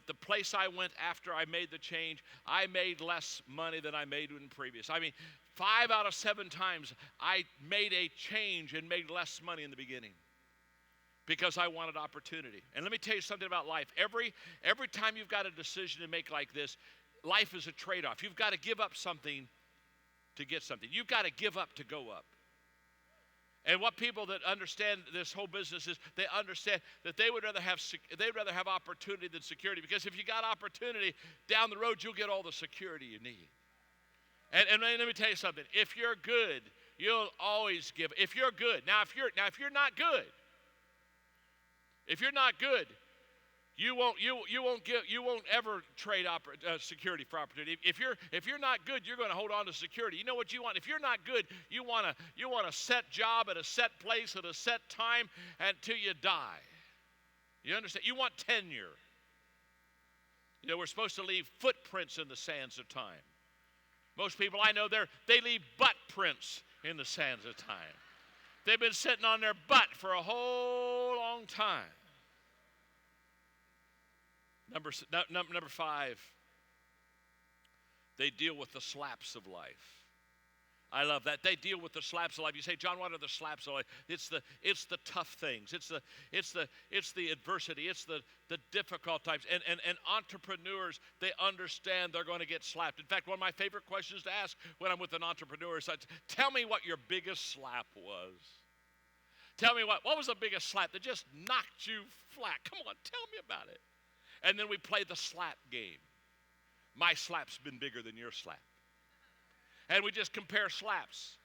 the place I went after I made the change, I made less money than I made in previous. I mean, 5 out of 7 times I made a change and made less money in the beginning because I wanted opportunity. And let me tell you something about life. Every time you've got a decision to make like this, life is a trade-off. You've got to give up something to get something. You've got to give up to go up. And what people that understand this whole business is, they understand that they'd rather have opportunity than security, because if you got opportunity down the road, you'll get all the security you need. And let me tell you something. If you're good, you'll always give. If you're good, if you're not good, you won't ever trade security for opportunity. If you're not good, you're going to hold on to security. You know what you want? If you're not good, you want a set job at a set place at a set time until you die. You understand? You want tenure. You know, we're supposed to leave footprints in the sands of time. Most people I know, they leave butt prints in the sands of time. They've been sitting on their butt for a whole long time. Number 5, they deal with the slaps of life. I love that. They deal with the slaps of life. You say, John, what are the slaps of life? It's the tough things. It's the adversity. It's the difficult times. And entrepreneurs, they understand they're going to get slapped. In fact, one of my favorite questions to ask when I'm with an entrepreneur is, tell me what your biggest slap was. Tell me what was the biggest slap that just knocked you flat? Come on, tell me about it. And then we play the slap game. My slap's been bigger than your slap. And we just compare slaps.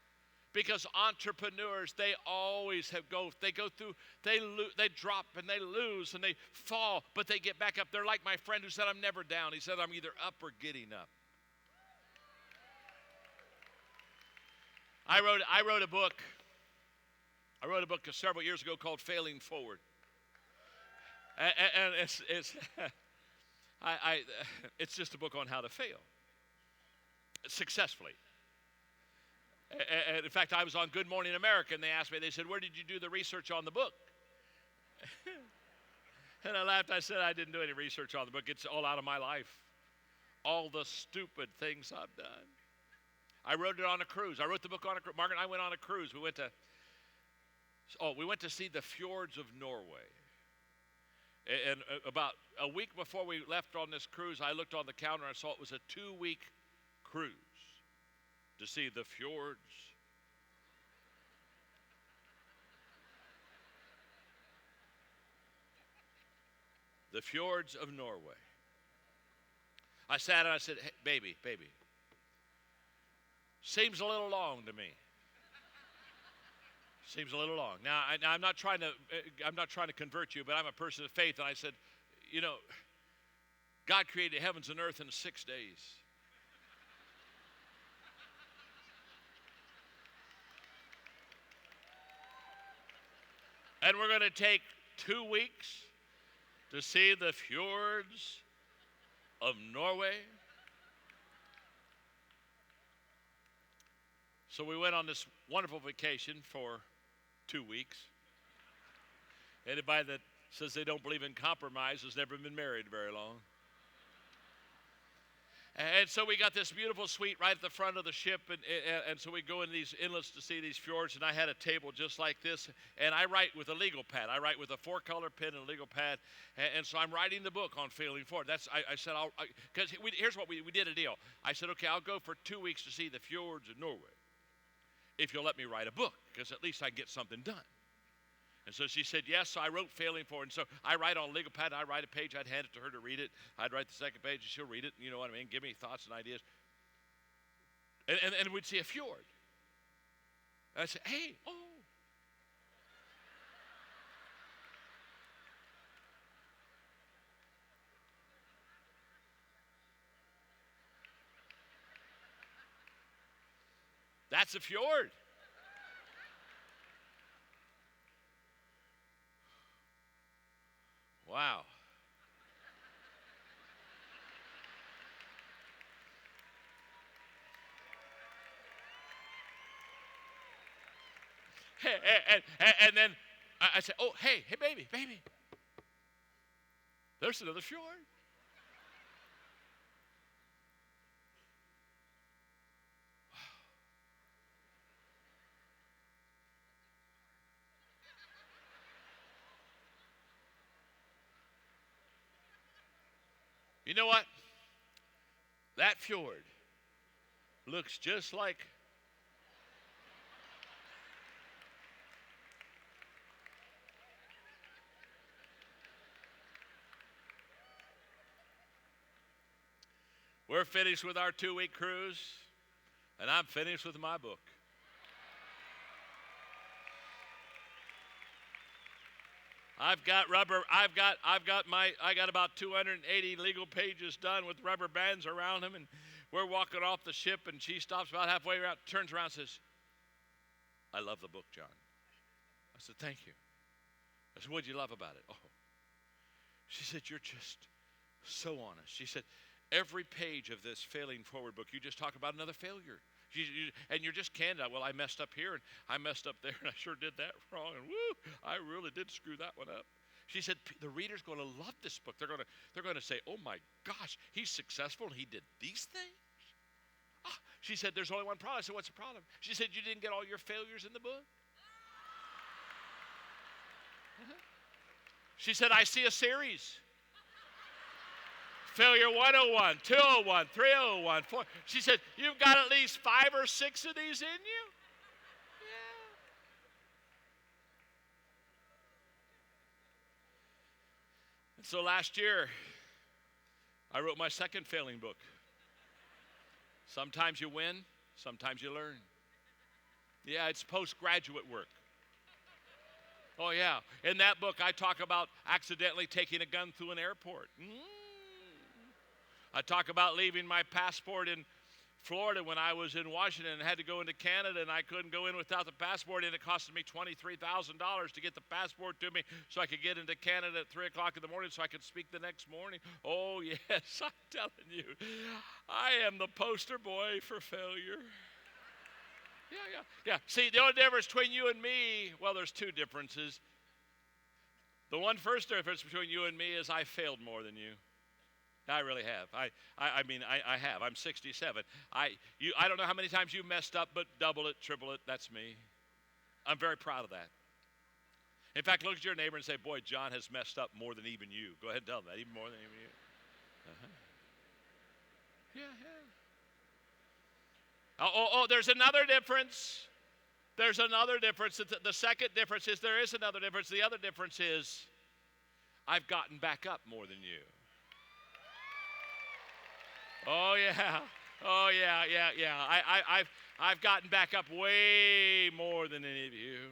Because entrepreneurs, they always go through, they drop and they lose and they fall, but they get back up. They're like my friend who said, I'm never down. He said, I'm either up or getting up. I wrote a book several years ago called Failing Forward. And it's just a book on how to fail successfully. And in fact, I was on Good Morning America, and they asked me, they said, where did you do the research on the book? And I laughed. I said, I didn't do any research on the book. It's all out of my life. All the stupid things I've done. I wrote it on a cruise. I wrote the book on a cruise. Margaret and I went on a cruise. We went to see the fjords of Norway. And about a week before we left on this cruise, I looked on the calendar and I saw it was a 2-week cruise to see the fjords. The fjords of Norway. I sat and I said, hey, baby, seems a little long to me. Seems a little long. Now, I'm not trying to convert you, but I'm a person of faith, and I said, you know, God created heavens and earth in 6 days. And we're going to take 2 weeks to see the fjords of Norway. So we went on this wonderful vacation for 2 weeks. Anybody that says they don't believe in compromise has never been married very long. And so we got this beautiful suite right at the front of the ship, and so we go in these inlets to see these fjords, and I had a table just like this, and I write with a legal pad. I write with a 4-color pen and a legal pad, and so I'm writing the book on Failing Forward. I said, because here's what we did a deal. I said, okay, I'll go for 2 weeks to see the fjords of Norway. if you'll let me write a book, because at least I get something done. And so she said, yes. So I wrote Failing Forward. And so I write on a legal pad. I write a page. I'd hand it to her to read it. I'd write the second page, and she'll read it. You know what I mean? Give me thoughts and ideas. And we'd see a fjord. And I'd say, hey, oh. That's a fjord. Wow. And then I said, oh, hey, baby. There's another fjord. You know what? That fjord looks just like we're finished with our 2-week cruise, and I'm finished with my book. I got about 280 legal pages done with rubber bands around them, and we're walking off the ship, and she stops about halfway around, turns around and says, I love the book, John. I said, thank you. I said, what'd you love about it? Oh. She said, you're just so honest. She said, every page of this Failing Forward book, you just talk about another failure. And you're just candid. Well, I messed up here, and I messed up there, and I sure did that wrong, and woo, I really did screw that one up. She said, the reader's going to love this book. They're going to say, oh my gosh, he's successful, and he did these things? Ah. She said, there's only one problem. I said, what's the problem? She said, you didn't get all your failures in the book? She said, I see a series. Failure 101, 201, 301, 4. She said, you've got at least 5 or 6 of these in you? Yeah. And so last year, I wrote my second failing book. Sometimes you win, sometimes you learn. Yeah, it's postgraduate work. Oh, yeah. In that book, I talk about accidentally taking a gun through an airport. I talk about leaving my passport in Florida when I was in Washington and had to go into Canada, and I couldn't go in without the passport, and it costed me $23,000 to get the passport to me so I could get into Canada at 3 o'clock in the morning so I could speak the next morning. Oh, yes, I'm telling you, I am the poster boy for failure. Yeah. See, the only difference between you and me, well, there's 2 differences. The first difference between you and me is I failed more than you. I really have. I have. I'm 67. I don't know how many times you messed up, but double it, triple it, that's me. I'm very proud of that. In fact, look at your neighbor and say, boy, John has messed up more than even you. Go ahead and tell him that, even more than even you. Yeah. There's another difference. There's another difference. The second difference is there is another difference. The other difference is I've gotten back up more than you. Oh, yeah. I've gotten back up way more than any of you.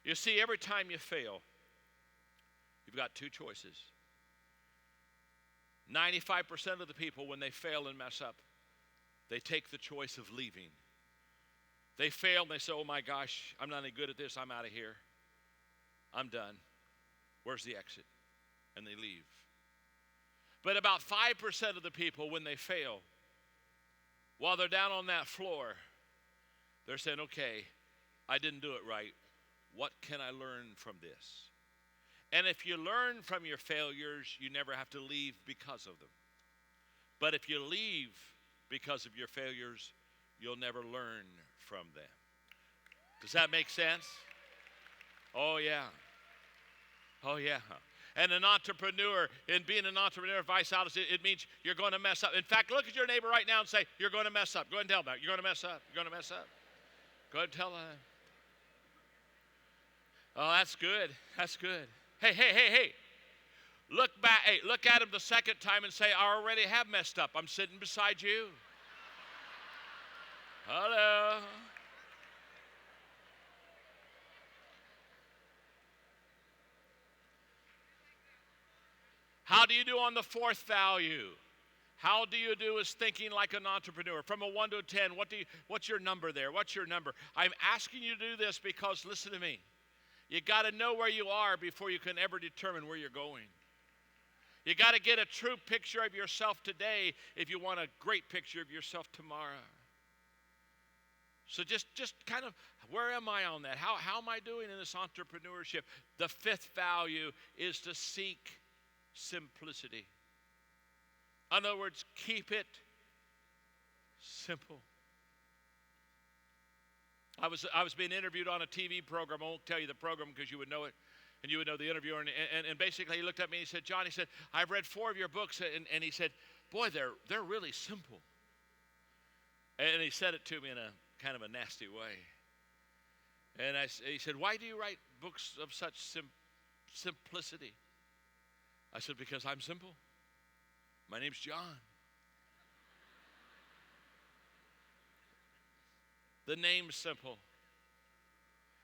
You see, every time you fail, you've got 2 choices. 95% of the people, when they fail and mess up, they take the choice of leaving. They fail and they say, oh my gosh, I'm not any good at this, I'm out of here. I'm done. Where's the exit? And they leave. But about 5% of the people, when they fail, while they're down on that floor, they're saying, okay, I didn't do it right. What can I learn from this? And if you learn from your failures, you never have to leave because of them. But if you leave because of your failures, you'll never learn from them. Does that make sense? Oh, yeah. And an entrepreneur, in being an entrepreneur, advice out, it means you're going to mess up. In fact, look at your neighbor right now and say, you're going to mess up. Go ahead and tell them that. You're going to mess up. You're going to mess up. Go ahead and tell them. Oh, that's good. That's good. Hey. Look back. Hey, look at him the second time and say, I already have messed up. I'm sitting beside you. Hello. How do you do on the fourth value? How do you do is thinking like an entrepreneur. From a 1 to a 10, what's your number there? What's your number? I'm asking you to do this because, listen to me, you got to know where you are before you can ever determine where you're going. You got to get a true picture of yourself today if you want a great picture of yourself tomorrow. So just kind of, where am I on that? How am I doing in this entrepreneurship? The fifth value is to seek simplicity. In other words, keep it simple. I was being interviewed on a TV program. I won't tell you the program because you would know it, and you would know the interviewer. And basically, he looked at me and he said, John, he said, I've read 4 of your books, and he said, boy, they're really simple. And he said it to me in a kind of a nasty way. And he said, why do you write books of such simplicity? I said, because I'm simple. My name's John. The name's simple.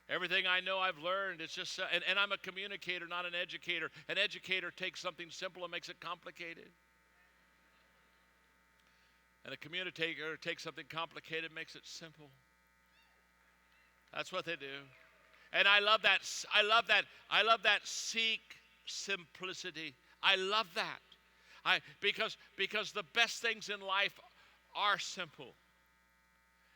Everything I know I've learned, it's just, and I'm a communicator, not an educator. An educator takes something simple and makes it complicated. And a communicator takes something complicated and makes it simple. That's what they do. And I love that. I love that seek simplicity. I love that. Because the best things in life are simple.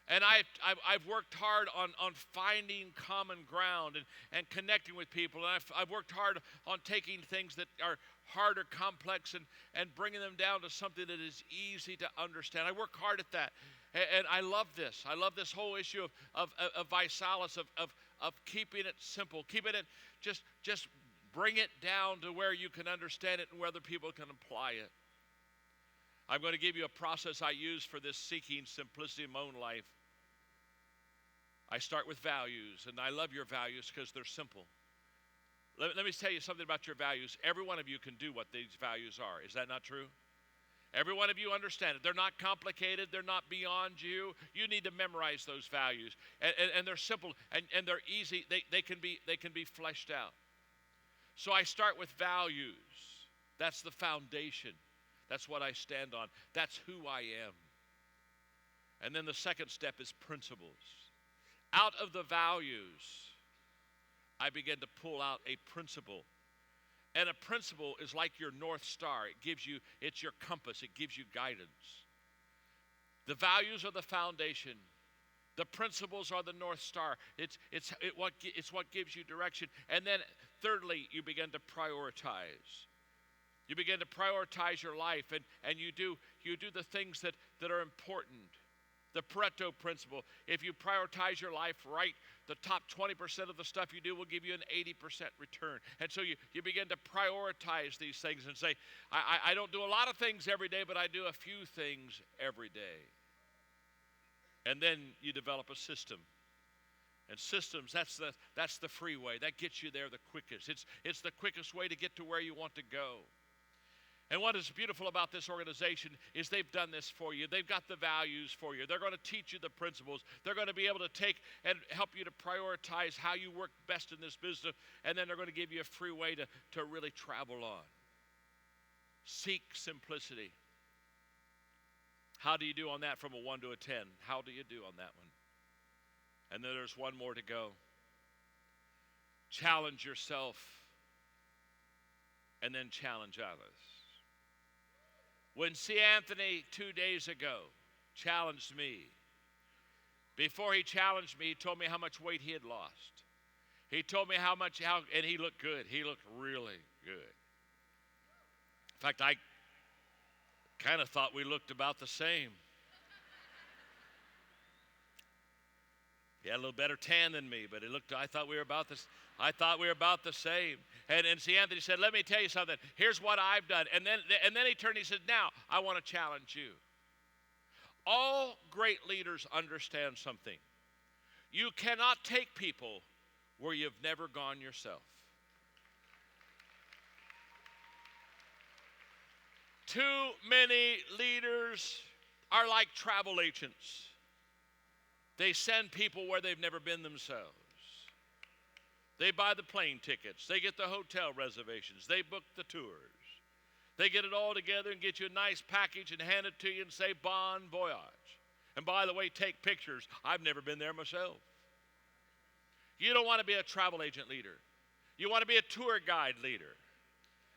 And I've worked hard on finding common ground and connecting with people. And I've worked hard on taking things that are hard or complex and bringing them down to something that is easy to understand. I work hard at that. And I love this. I love this whole issue of Visalis, of keeping it simple. Keeping it, just bring it down to where you can understand it and where other people can apply it. I'm going to give you a process I use for this seeking simplicity in my own life. I start with values, and I love your values because they're simple. Let me tell you something about your values. Every one of you can do what these values are. Is that not true? Every one of you understand it. They're not complicated. They're not beyond you. You need to memorize those values. And they're simple, and they're easy. They can be fleshed out. So I start with values. That's the foundation. That's what I stand on. That's who I am. And then the second step is principles. Out of the values, I begin to pull out a principle. And a principle is like your North Star. It's your compass. It gives you guidance. The values are the foundation. The principles are the North Star. It's what gives you direction. And then thirdly, you begin to prioritize. You begin to prioritize your life, and you do the things that are important. The Pareto principle. If you prioritize your life right, the top 20% of the stuff you do will give you an 80% return. And so you begin to prioritize these things and say, I don't do a lot of things every day, but I do a few things every day. And then you develop a system. And systems, that's the freeway. That gets you there the quickest. It's the quickest way to get to where you want to go. And what is beautiful about this organization is they've done this for you. They've got the values for you. They're going to teach you the principles. They're going to be able to take and help you to prioritize how you work best in this business. And then they're going to give you a free way to really travel on. Seek simplicity. How do you do on that from a 1 to a 10? How do you do on that one? And then there's one more to go. Challenge yourself and then challenge others. When C. Anthony 2 days ago challenged me, before he challenged me, he told me how much weight he had lost. He told me and he looked good. He looked really good. In fact, I kind of thought we looked about the same. He had a little better tan than me, but I thought we were about the same. And C. Anthony said, let me tell you something. Here's what I've done. And then he turned and he said, now I want to challenge you. All great leaders understand something. You cannot take people where you've never gone yourself. Too many leaders are like travel agents. They send people where they've never been themselves. They buy the plane tickets. They get the hotel reservations. They book the tours. They get it all together and get you a nice package and hand it to you and say, bon voyage. And by the way, take pictures. I've never been there myself. You don't want to be a travel agent leader. You want to be a tour guide leader.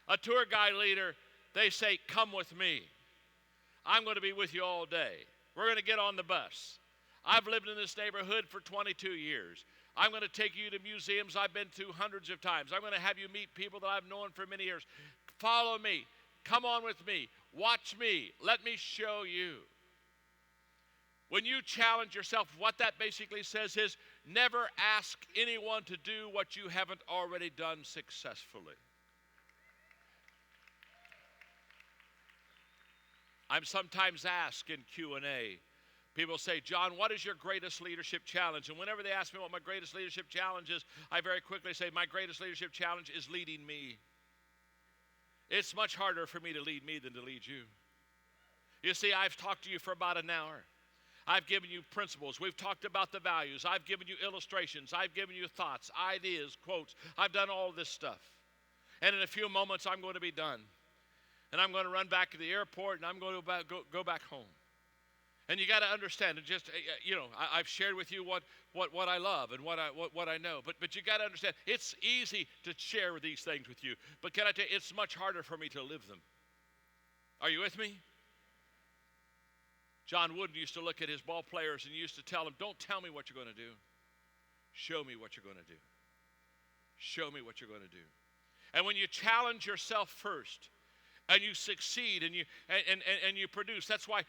A tour guide leader, they say, come with me. I'm going to be with you all day. We're going to get on the bus. I've lived in this neighborhood for 22 years. I'm going to take you to museums I've been to hundreds of times. I'm going to have you meet people that I've known for many years. Follow me. Come on with me. Watch me. Let me show you. When you challenge yourself, what that basically says is never ask anyone to do what you haven't already done successfully. I'm sometimes asked in Q&A, people say, John, what is your greatest leadership challenge? And whenever they ask me what my greatest leadership challenge is, I very quickly say, my greatest leadership challenge is leading me. It's much harder for me to lead me than to lead you. You see, I've talked to you for about an hour. I've given you principles. We've talked about the values. I've given you illustrations. I've given you thoughts, ideas, quotes. I've done all this stuff. And in a few moments, I'm going to be done. And I'm going to run back to the airport, and I'm going to go back home. And you got to understand, and just, I've shared with you what I love and what I know. But you got to understand, it's easy to share these things with you. But can I tell you, it's much harder for me to live them. Are you with me? John Wooden used to look at his ball players and used to tell them, don't tell me what you're going to do. Show me what you're going to do. Show me what you're going to do. And when you challenge yourself first, and you succeed and you produce. That's why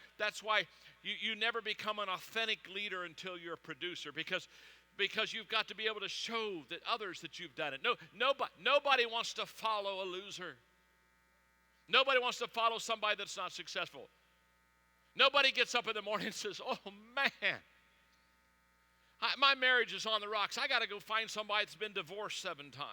you never become an authentic leader until you're a producer, because you've got to be able to show that others that you've done it. Nobody wants to follow a loser. Nobody wants to follow somebody that's not successful. Nobody gets up in the morning and says, oh man, my marriage is on the rocks. I got to go find somebody that's been divorced 7 times.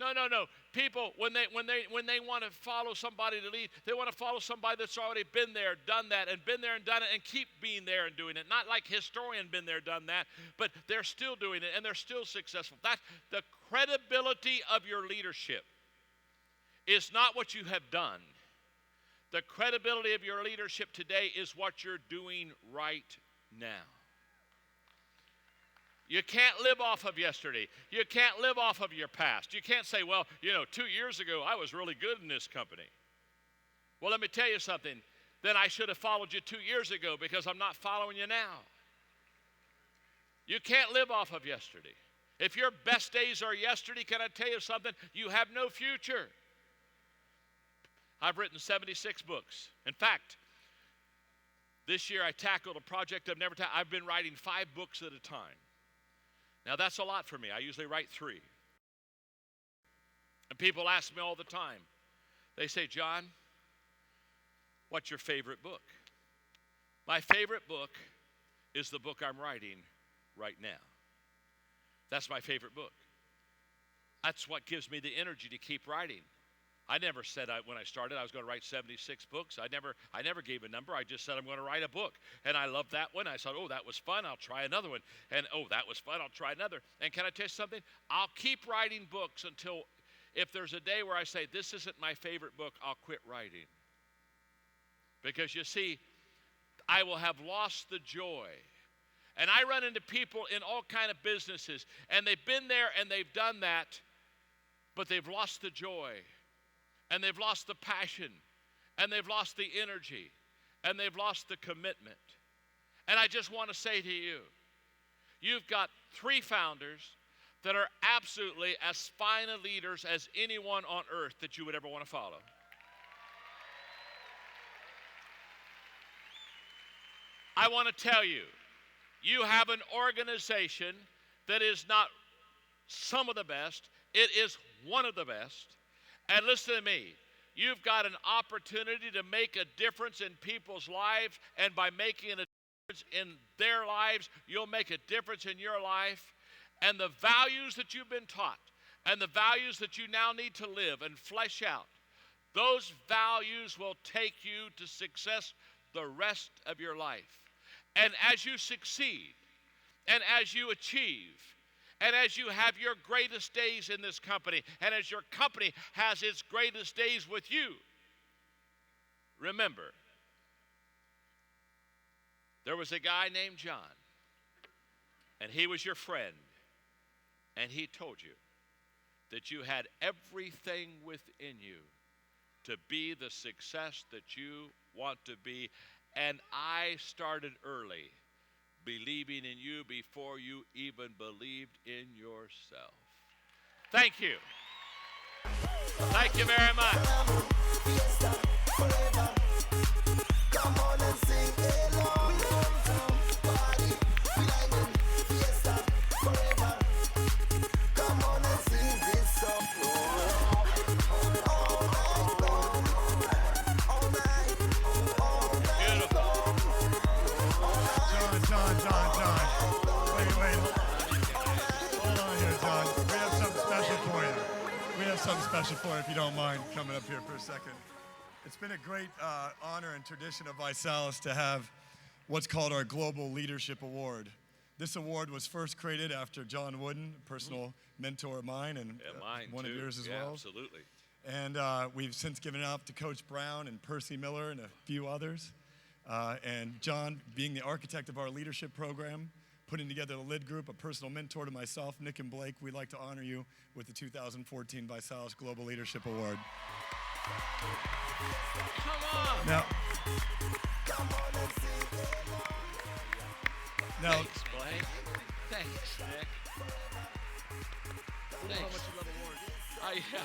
No. People, when they want to follow somebody to lead, they want to follow somebody that's already been there, done that, and been there and done it, and keep being there and doing it. Not like historian been there, done that, but they're still doing it, and they're still successful. That's the credibility of your leadership. Is not what you have done. The credibility of your leadership today is what you're doing right now. You can't live off of yesterday. You can't live off of your past. You can't say, well, 2 years ago, I was really good in this company. Well, let me tell you something. Then I should have followed you 2 years ago because I'm not following you now. You can't live off of yesterday. If your best days are yesterday, can I tell you something? You have no future. I've written 76 books. In fact, this year I tackled a project I've never tackled. I've been writing 5 books at a time. Now, that's a lot for me. I usually write 3. And people ask me all the time. They say, John, what's your favorite book? My favorite book is the book I'm writing right now. That's my favorite book. That's what gives me the energy to keep writing. I never said when I started I was going to write 76 books. I never gave a number. I just said I'm going to write a book. And I loved that one. I thought, oh, that was fun. I'll try another one. And, oh, that was fun. I'll try another. And can I tell you something? I'll keep writing books until if there's a day where I say, this isn't my favorite book, I'll quit writing. Because you see, I will have lost the joy. And I run into people in all kind of businesses, and they've been there and they've done that, but they've lost the joy. And they've lost the passion, and they've lost the energy, and they've lost the commitment. And I just want to say to you, you've got 3 founders that are absolutely as fine a leaders as anyone on earth that you would ever want to follow. I want to tell you, you have an organization that is not some of the best, it is one of the best. And listen to me, You've got an opportunity to make a difference in people's lives, and by making a difference in their lives, you'll make a difference in your life. And the values that you've been taught, and the values that you now need to live and flesh out, those values will take you to success the rest of your life. And as you succeed, and as you achieve, and as you have your greatest days in this company, and as your company has its greatest days with you, remember, there was a guy named John, and he was your friend, and he told you that you had everything within you to be the success that you want to be. And I started early, believing in you before you even believed in yourself. Thank you. Thank you very much. Come on and sing along. Come on and sing this song. John. Wait. Hold on here, John. We have something special for you, if you don't mind coming up here for a second. It's been a great honor and tradition of ViSalus to have what's called our Global Leadership Award. This award was first created after John Wooden, a personal mentor of mine, and one of yours as well. Absolutely. And we've since given it out to Coach Brown and Percy Miller and a few others. And John, being the architect of our leadership program, putting together the LID group, a personal mentor to myself, Nick and Blake, we'd like to honor you with the 2014 ViSalus Global Leadership Award. Come on. Now, thanks, Blake. Thanks, Nick. Thanks. How much you love awards. Yeah.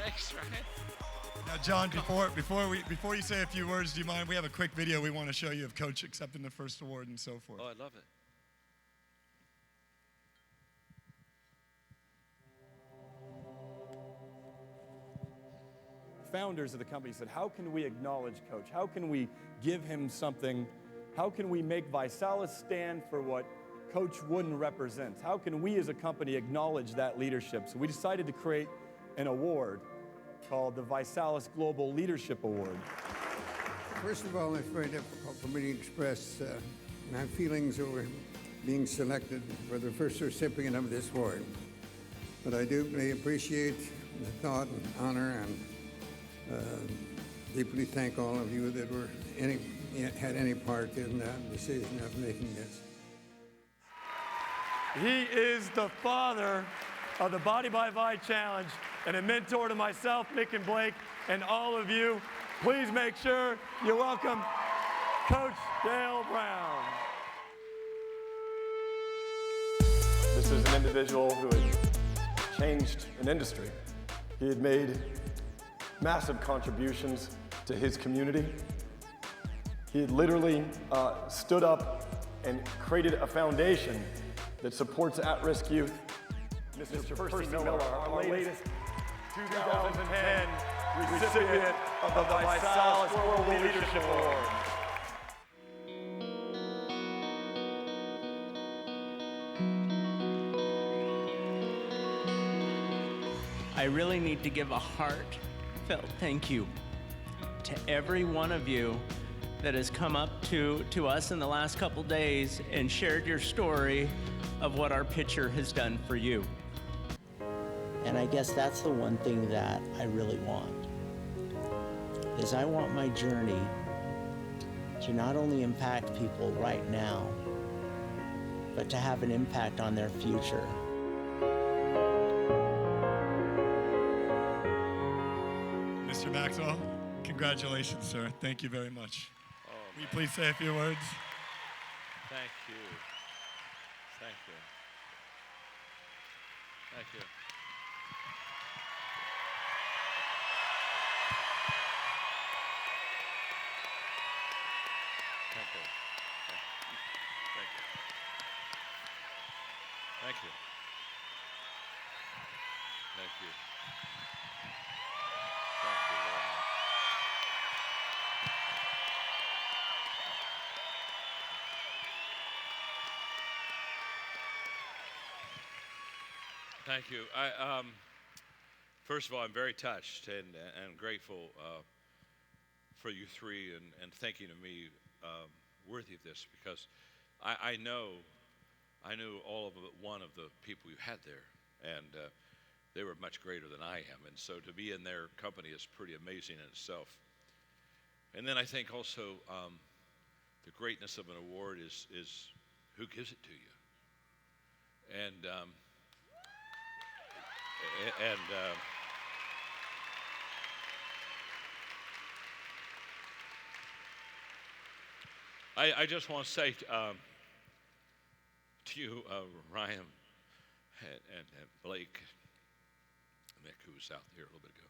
Thanks, Ryan. Now, John, before you say a few words, do you mind? We have a quick video we want to show you of Coach accepting the first award and so forth. Oh, I love it. Founders of the company said, how can we acknowledge Coach? How can we give him something? How can we make ViSalus stand for what Coach Wooden represents? How can we as a company acknowledge that leadership? So we decided to create an award called the ViSalus Global Leadership Award. First of all, it's very difficult for me to express my feelings over being selected for the first recipient of this award. But I do really appreciate the thought and honor, and deeply thank all of you that had any part in the decision of making this. He is the father of the Body by Vi Challenge and a mentor to myself, Nick and Blake, and all of you. Please make sure you welcome Coach Dale Brown. This is an individual who had changed an industry. He had made massive contributions to his community. He had literally stood up and created a foundation that supports at-risk youth. Mr. Percy Miller, our latest 2010 recipient of the ViSalus Global Leadership Award. I really need to give a heartfelt thank you to every one of you that has come up to us in the last couple days and shared your story of what our pitcher has done for you. And I guess that's the one thing that I really want, is I want my journey to not only impact people right now, but to have an impact on their future. Mr. Maxwell, congratulations, sir. Thank you very much. Will you please say a few words? Thank you. Thank you. Thank you. Thank you. Thank you. Thank you. Thank you. Thank you very much. Thank you. First of all, I'm very touched and grateful for you three and thinking of me worthy of this, because I knew all of one of the people you had there, and they were much greater than I am, and so to be in their company is pretty amazing in itself. And then I think also the greatness of an award is who gives it to you. And I just want to say to you, Ryan and Blake, Nick, who was out there a little bit ago,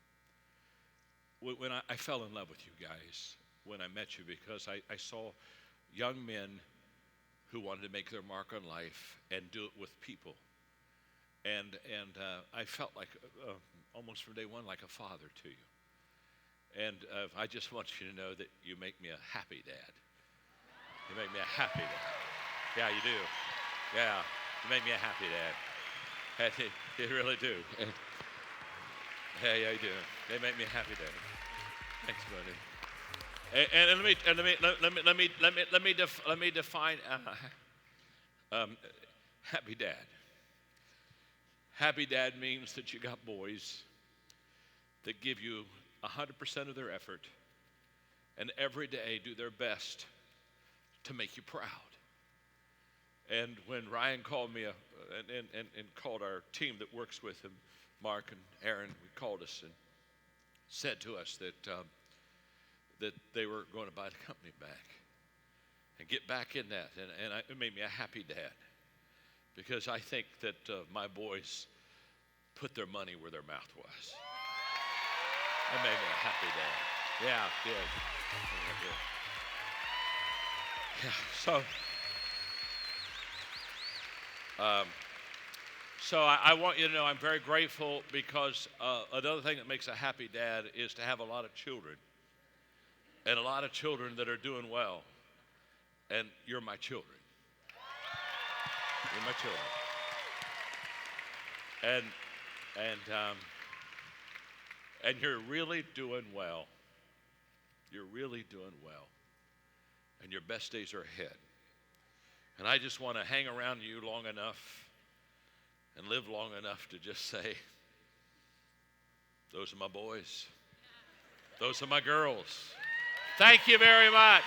when I fell in love with you guys when I met you, because I saw young men who wanted to make their mark on life and do it with people. And I felt like, almost from day one, like a father to you. And I just want you to know that you make me a happy dad. You make me a happy dad. Yeah, you do. Yeah, you make me a happy dad. You really do. Yeah, you do. They make me a happy dad. Thanks, buddy. And let me define happy dad. Happy dad means that you got boys that give you 100% of their effort and every day do their best to make you proud. And when Ryan called me and called our team that works with him, Mark and Aaron, we called us and said to us that they were going to buy the company back and get back in that. And it made me a happy dad, because I think that my boys put their money where their mouth was. It made me a happy dad. Yeah, it did. Yeah, so I want you to know I'm very grateful, because another thing that makes a happy dad is to have a lot of children, and a lot of children that are doing well. And you're my children. You're my children. And you're really doing well. You're really doing well. And your best days are ahead. And I just want to hang around you long enough and live long enough to just say, those are my boys. Those are my girls. Thank you very much.